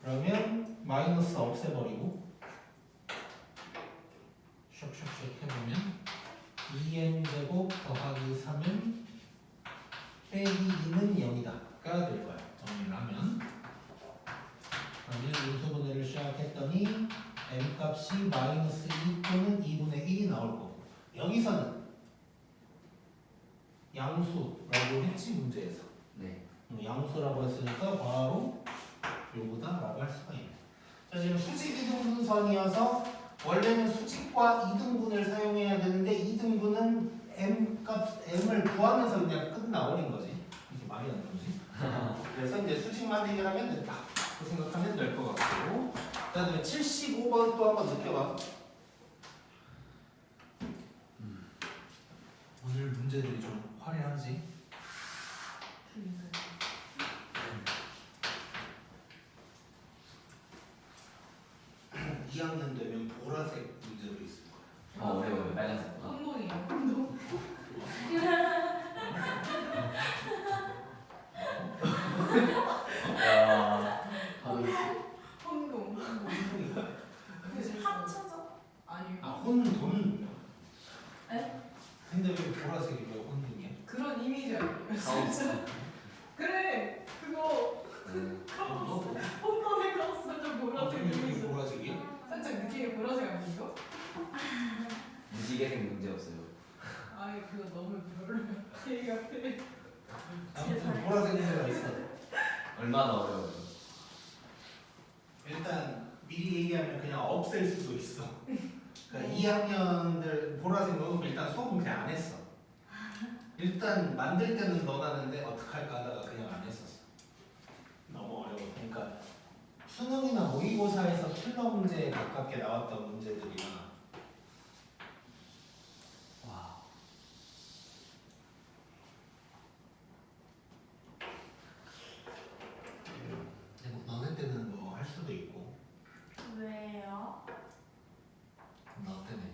그러면 마이너스 없애버리고 슉슉슉 해보면 2m제곱 더하기 3은 빼기 2는 0이다가 될 거야. 정리를 하면 그러면 인수분해를 시작했더니 m값이 마이너스 2 또는 2분의 1이 나올 거고 여기서는 양수라고 했지 문제에서. 네. 양수라고 했으니까 바로 요거다 라고 할 수가 있네. 자 지금 수직 이등분선이어서 원래는 수직과 이등분을 사용해야 되는데 이등분은 m을 구하면서 그냥 끝나버린 거지. 이게 말이 안 되지. 그래서 이제 수직만 해결하면 된다. 그 생각하면 될 것 같고. 그 다음에 75번 또 한번 느껴봐. 오늘 문제들이 좀 화려하지. 2학년 되면 보라색 문제도 있을 거야. 어려워요. 빨간색. 혼동이에요. 혼동. 야. 혼동. 합쳐져? 아니요. 아 혼돈. 에? 근데 왜 보라색이 왜 혼돈이야? 그런 이미지 아니에요? 카오스. 그래. 그거 카오스. 혼돈의 카오스 살짝 보라색 이게 이미지. 보라색이야? 살짝 느낌이 보라색 아니에요? 무지개색 문제 없어요. 아예 그거 너무 별로야. 개 같아. 아무튼 보라색 문제가 있어. 얼마나 어려워요. 일단 미리 얘기하면 그냥 없앨 수도 있어. 그러니까 2학년들 보라색 넣으면 일단 수업은 그냥 안 했어. 일단 만들 때는 넣어놨는데 어떡할까 하다가 그냥 안 했었어. 너무 어려워. 그러니까 수능이나 모의고사에서 킬러 문제에 가깝게 나왔던 문제들이라 와. 뭐 너네 때는 뭐 할 수도 있고 왜요? 너 때문에.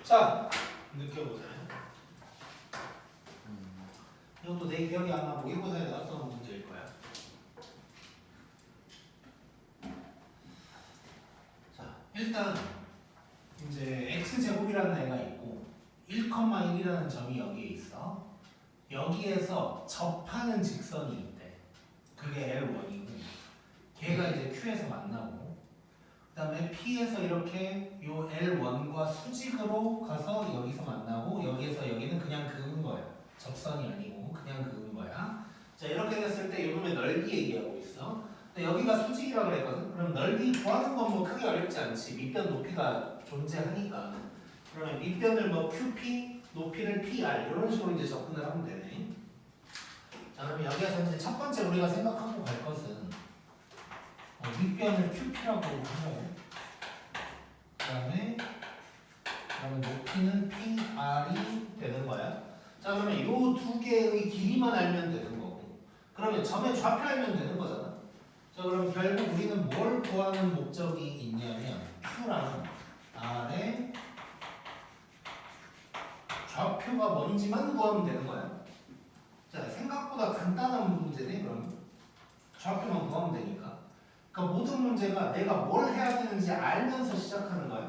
자, 느껴보자. 이것도 내 기억이 아마 모의고사에 나왔던 문제일 거야. 자, 일단 이제 x제곱이라는 애가 있고 1, 1,1이라는 점이 여기에 있어. 여기에서 접하는 직선이 있대. 그게 L1이고 걔가 이제 Q에서 만나고 그 다음에 P에서 이렇게 요 L1과 수직으로 가서 여기서 만나고 여기에서 여기는 그냥 그은 거야. 접선이 아니고 그냥 그은 거야. 자 이렇게 됐을 때 이놈의 넓이 얘기하고 있어. 근데 여기가 수직이라고 그랬거든. 그럼 넓이 구하는 건 뭐 크게 어렵지 않지. 밑변 높이가 존재하니까. 그러면 밑변을 뭐 QP, 높이를 PR 이런 식으로 이제 접근을 하면 되네. 자 그러면 여기에서 이제 첫 번째 우리가 생각하고 갈 것은 밑변을 QP라고 하고 그다음에 높이는 PR이 되는 거야. 자 그러면 이 두 개의 길이만 알면 되는 거고 그러면 점의 좌표 알면 되는 거잖아. 자 그럼 결국 우리는 뭘 구하는 목적이 있냐면 Q랑 R의 좌표가 뭔지만 구하면 되는 거야. 자 생각보다 간단한 문제네. 그럼 좌표만 구하면 되니까. 그러니까 모든 문제가 내가 뭘 해야 되는지 알면서 시작하는 거야.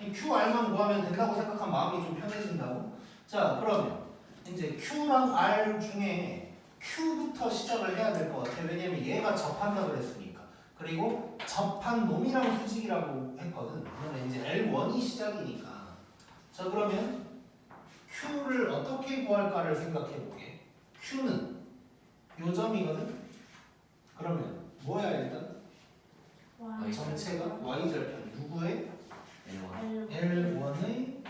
QR만 구하면 된다고 생각하면 마음이 좀 편해진다고. 자 그러면 이제 Q랑 R 중에 Q부터 시작을 해야 될 것 같아. 왜냐면 얘가 접한다 그랬으니까. 그리고 접한 놈이랑 수직이라고 했거든. 그러면 이제 L1이 시작이니까. 자 그러면 Q를 어떻게 구할까를 생각해 볼게. Q는 요 점이거든. 그러면 뭐야 일단? 전체가 Y절편 누구의? L1의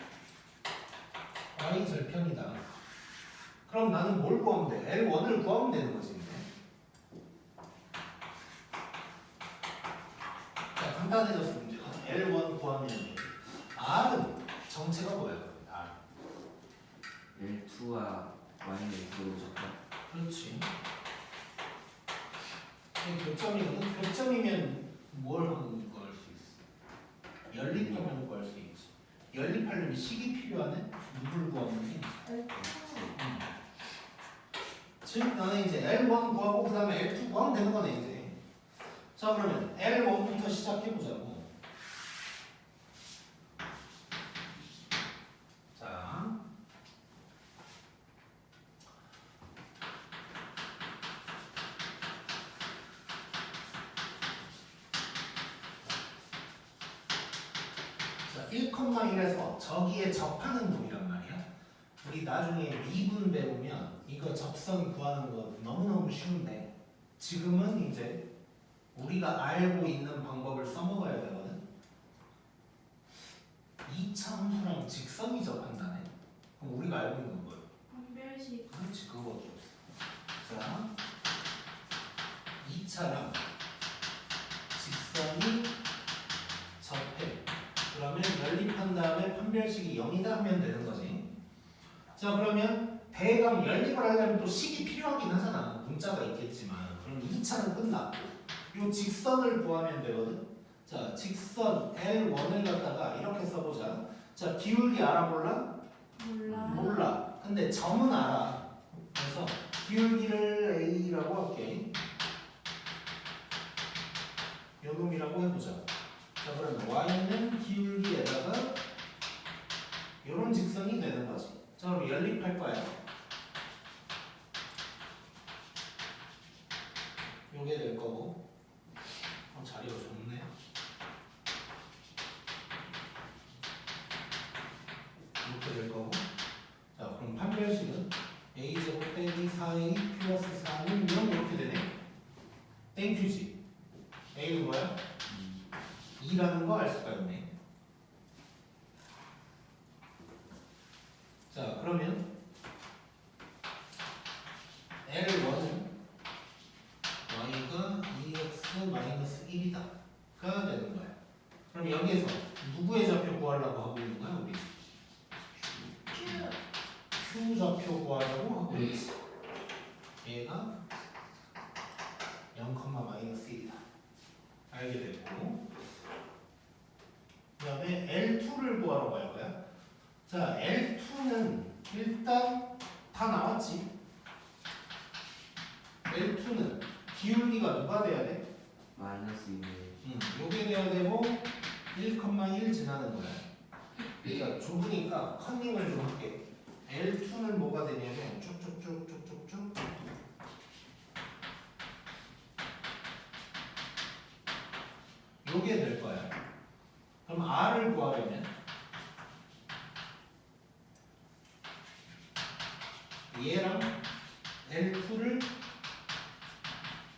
Y절편이다. 그럼 나는 뭘 구하면 돼? L1을 구하면 되는 거지. 이제. 자 간단해졌어 문제가. L1 구하면 돼. R은 정체가 뭐야? R. L2와 Y는 X로 적다. 그렇지. 이게 교점이거든. 교점이면 뭘 하면 구할 수 있어? 연립하면 구할 수 있지. 연립하려면 식이 필요하네. 누굴 구하면 돼? 즉 나는 이제 L1 구하고 그 다음에 L2 구하면 되는 거네 이제. 자 그러면 L1부터 시작해보자고. 자 자, 1,1에서 저기에 접하는 놈이란 말이야. 우리 나중에 미분 배우면 이거 접선 구하는 거 너무너무 쉬운데 지금은 이제 우리가 알고 있는 방법을 써먹어야 되거든. 2차 함수랑 직선이 접한다네. 그럼 우리가 알고 있는 건 뭐야? 판별식. 그렇지 그거밖에 없어. 자 2차랑 직선이 접해. 그러면 연립한 다음에 판별식이 0이다 하면 되는 거지. 자 그러면 대강 연립을 하려면 또 식이 필요하긴 하잖아. 문자가 있겠지만. 그럼 2차는 끝났고 요 직선을 구하면 되거든. 자 직선 L1을 갖다가 이렇게 써보자. 자 기울기 알아볼라? 몰라. 근데 점은 알아. 그래서 기울기를 A라고 할게. 요 놈이라고 해보자. 자 그러면 Y는 기울기에다가 요런 직선이 되는 거지. 자 그럼 연립할 거야. 요게 될 거고. 자리가 좋네. 이렇게 될 거고. 자 그럼 판별식은 A제곱 빼기 4A 플러스 4는 0 이렇게 되네. 땡큐지. A는 뭐야? 2라는 거 알 수가 있네. 자 그러면 L1은 Y가 2x-1이다 가 되는 거야. 그럼 여기에서 누구의 좌표 구하려고 하고 있는 거야 우리? Q 좌표 구하려고 하고 있지. 얘가 0,-1이다 알게 됐고, 그 다음에 L2를 구하러 갈 거야. 자 L2는 일단 다 나왔지. L2는 기울기가 누가 돼야 돼? 마이너스 2. 요게 돼야 되고 1,1 지나는 거야. 그러니까 좁으니까 컨닝을 좀 할게. L2는 뭐가 되냐면 쭉쭉쭉쭉쭉쭉 요게 될 거야. 그럼 R을 구하려면 얘랑 L2를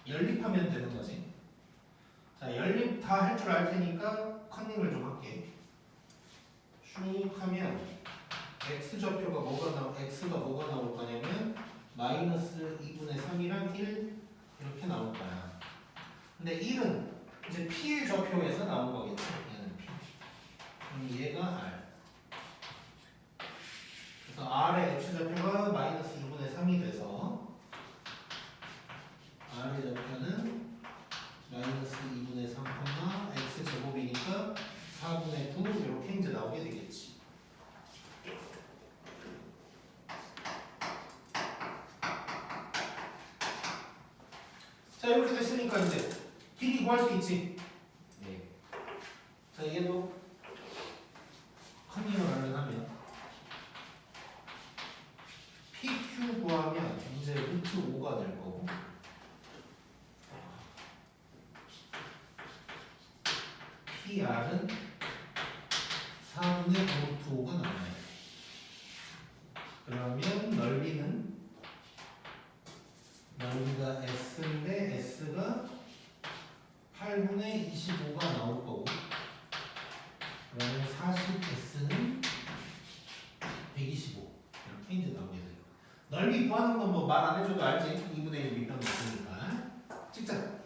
연립하면 되는 거지. 자, 연립 다 할 줄 알 테니까 컨닝을 좀 할게. 쭉 하면 x좌표가 x가 뭐가 나올 거냐면 마이너스 2분의 3이랑 1 이렇게 나올 거야. 근데 1은 이제 p의 좌표에서 나온 거겠지. 얘는 p. 그럼 얘가 r. 그래서 r의 x좌표가 마이너스 2분의 3이 돼서 r의 좌표는 마이너스 2분의 3, x제곱이니까 4분의 9 이렇게 이제 나오게 되겠지. 자, 이렇게 됐으니까 이제 길이 구할 수 있지. 네. 자, 얘도 컨닝을 하면 PQ 구하면 이제 루트 5가 될 거고 PR은 4분의 5 루트 5가 나와요. 그러면 넓이가 S인데 S가 8분의 25가 나올 거고 그러면 40S는 125 이렇게 이제 나오게 돼요. 넓이 구하는 건 뭐 말 안 해줘도 알지? 2분의 1 밑변 있으니까 찍자.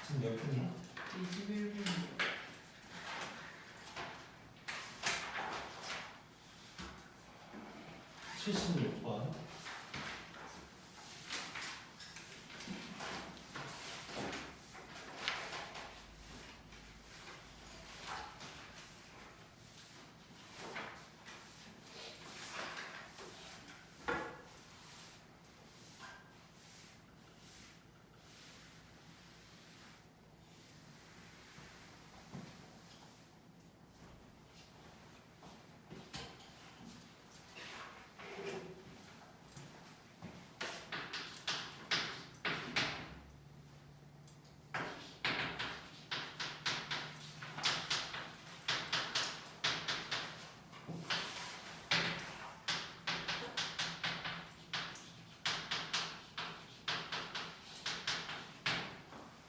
지금 몇 분이야? 21분. 76번.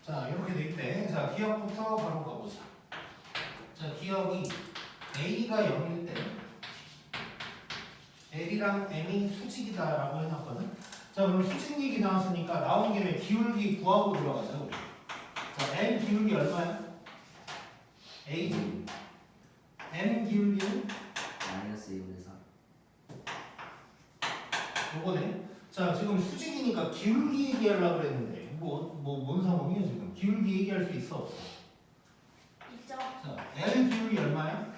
자, 이렇게 돼 있대. 자, 기억부터 바로 가보자. 자, 기억이 A가 0일 때 L이랑 M이 수직이다라고 해놨거든. 자, 그럼 수직 얘기 나왔으니까 나온 김에 기울기 구하고 들어가자. 우리. 자, L 기울기 얼마야? A. M 기울기는 마이너스 2분의 3. 요거네. 자, 지금 수직이니까 기울기 얘기하려고 그랬는데 뭔 상황이야 지금? 기울기 얘기할 수 있어 없어? 있죠. 자, L 기울기 얼마야?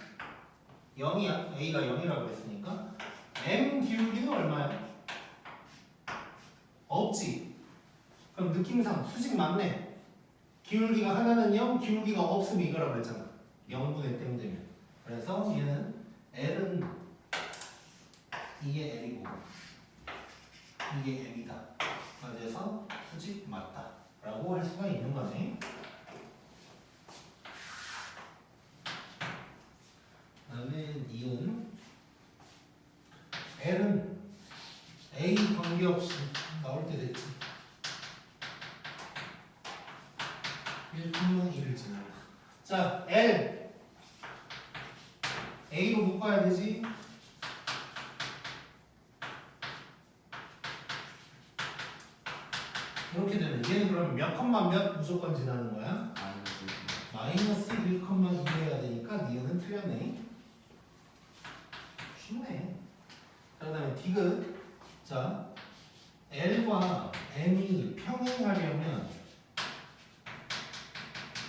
0이야. A가 0이라고 그랬으니까 M 기울기는 얼마야? 없지. 그럼 느낌상 수직 맞네. 기울기가 하나는 0, 기울기가 없으면 이거라고 그랬잖아. 0분의 땡 되면. 그래서 얘는 L은 이게 L이고 이게 M이다. 그래서 수직 맞다 라고 할 수가 있는 거네. 그 다음에 니은 L은 A 관계없이 나올 때 됐지. 1,1을 지나가. 자, L A로 묶어야 되지. 이렇게 되면 얘는 그럼 몇 컴마 몇 무조건 지나는 거야? 마이너스 1,2 해야 되니까 니은은 틀렸네. 쉽네. 그 다음에 디귿. 자, L과 M이 평행하려면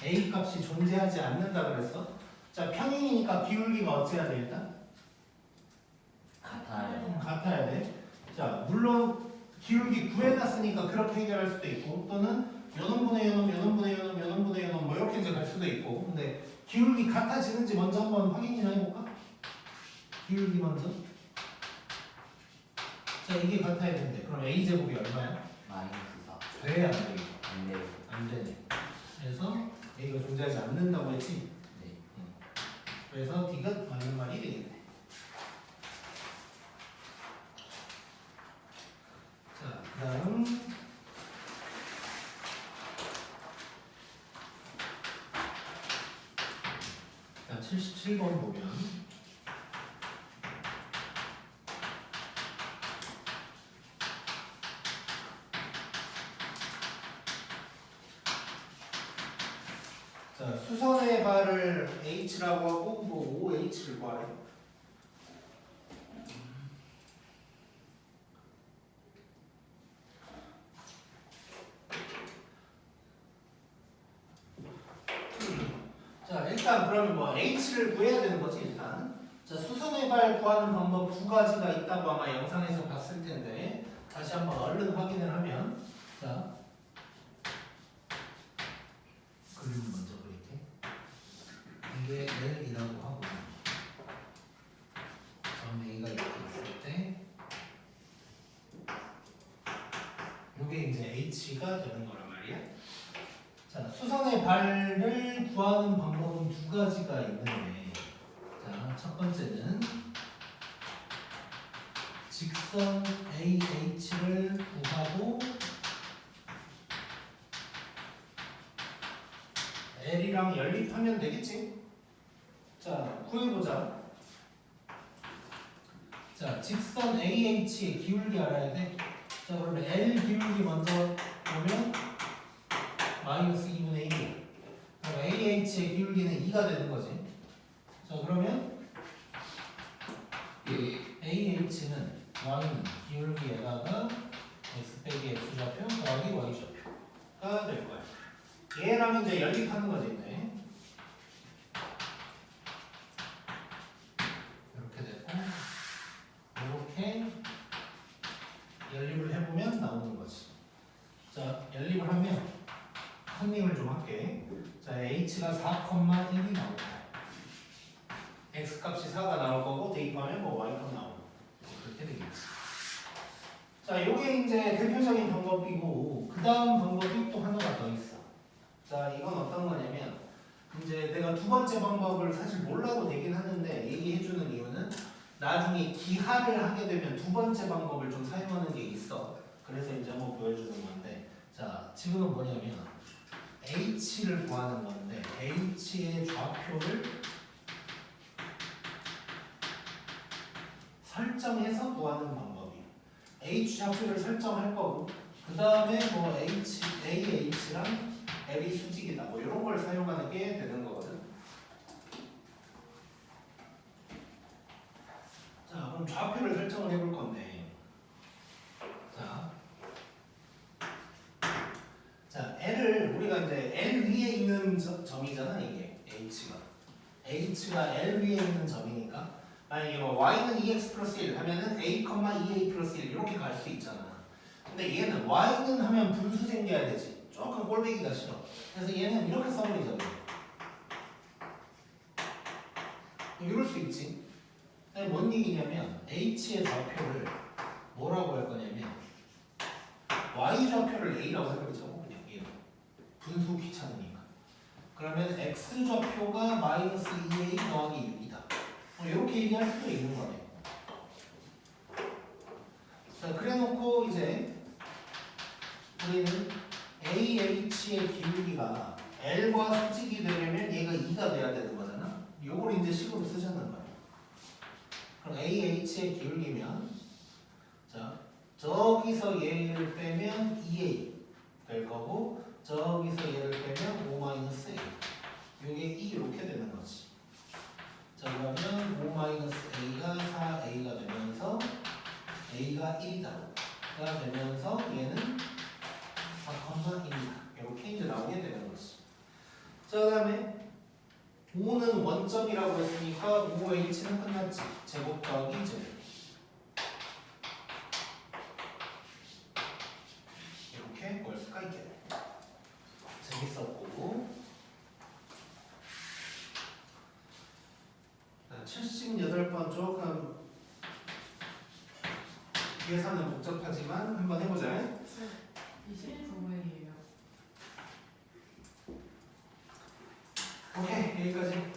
A 값이 존재하지 않는다 그랬어? 자, 평행이니까 기울기가 어찌해야 돼 일단? 같아요. 같아야 돼. 자, 물론 기울기 구해놨으니까 그렇게 해결할 수도 있고 또는 요놈분의 요놈, 요놈분의 요놈, 요놈분의 요놈 뭐 이렇게 이제 갈 수도 있고 근데 기울기 같아지는지 먼저 한번 확인이나 해볼까? 기울기 먼저 자 이게 같아야 된대. 그럼 A제곱이 얼마야? 마이너스 4. 돼? 안 돼? 안 돼요. 안 되네. 그래서 A가 존재하지 않는다고 했지? 네. 그래서 D가 맞는 말이 되겠네. 자, 그 다음 자, 77번 보면 자, 수선의 발을 H라고 하고 뭐 OH를 구하래. 자, 일단 그러면 뭐 H를 구해야 되는 거지 일단. 자, 수선의 발 구하는 방법 두 가지가 있다고 아마 영상에서 봤을 텐데 다시 한번 얼른 확인을 하면 자, 그림 먼저 그릴게. 이게 L이라고 하고 점 A가 이렇게 있을 때 이게 이제 H가 되는 거란 말이야. 자, 수선의 발을 구하는 방법은 두 가지가 있는데 자, 첫 번째는 직선 AH를 구하고 L이랑 연립하면 되겠지? 자, 구해보자. 자, 직선 AH의 기울기 알아야 돼. 자, 그러면 L 기울기 먼저 보면 마이너스 2분의 1. 그럼 AH의 기울기는 2가 되는 거지. 자, 그러면 AH는 Y는 기울기에다가 X 빼기 X 좌표 더하기 Y 좌표가 될 거야. 얘랑 이제 연립하는 거지, 이제. 이렇게 되고, 이렇게 연립을 해보면 나오는 거지. 자, 연립을 하면 확립을 좀 할게. 자, H가 4,1이 나올 거야. X 값이 4가 나올 거고, 대입하면 뭐 Y 값 나오고. 그렇게 되겠지. 자, 요게 이제 대표적인 방법이고, 그 다음 방법이 또 하나가 더 있어. 자, 이건 어떤 거냐면 이제 내가 두 번째 방법을 사실 몰라도 되긴 하는데 얘기해주는 이유는 나중에 기하를 하게 되면 두 번째 방법을 좀 사용하는 게 있어. 그래서 이제 한번 보여주는 건데 자, 지금은 뭐냐면 H를 구하는 건데 H의 좌표를 설정해서 구하는 방법이야. H 좌표를 설정할 거고 그 다음에 뭐 AH랑 L이 수직이다. 뭐 이런 걸 사용하는 게 되는 거거든. 자, 그럼 좌표를 설정을 해볼 건데, 자, L을 우리가 이제 L 위에 있는 점이잖아 이게 H가 L 위에 있는 점이니까 만약에 뭐 Y는 2x 플러스 1 하면은 A, 2A 플러스 1 이렇게 갈 수 있잖아. 근데 얘는 Y는 하면 분수 생겨야 되지. 조금 꼴배기가 싫어. 그래서 얘는 이렇게 써버리자. 이럴 수 있지. 뭔 얘기냐면 H의 좌표를 뭐라고 할 거냐면 Y 좌표를 A라고 해버리자고 그냥 얘는 분수 귀찮으니까. 그러면 X 좌표가 마이너스 2A 더하기 6이다. 이렇게 얘기할 수도 있는 거네. 자, 그래놓고 이제 우리는 AH의 기울기가 L과 수직이 되려면 얘가 2가 돼야 되는 거잖아. 요걸 이제 식으로 쓰자는 거야. 그럼 AH의 기울기면 자, 저기서 얘를 빼면 2A 될 거고 저기서 얘를 빼면 5-A. 요게 2 이렇게 되는 거지. 자, 그러면 5-A가 4A가 되면서 A가 1이다. 되면서 얘는 4,1이다. 이렇게 이제 나오게 되는 거지. 자, 그 다음에 5는 원점이라고 했으니까 5H는 끝났지. 제곱 더하기 제곱. 이렇게 재밌었고 78번 조금 계산은 복잡하지만 한번 해보자. 29분이에요. 오케이 여기까지.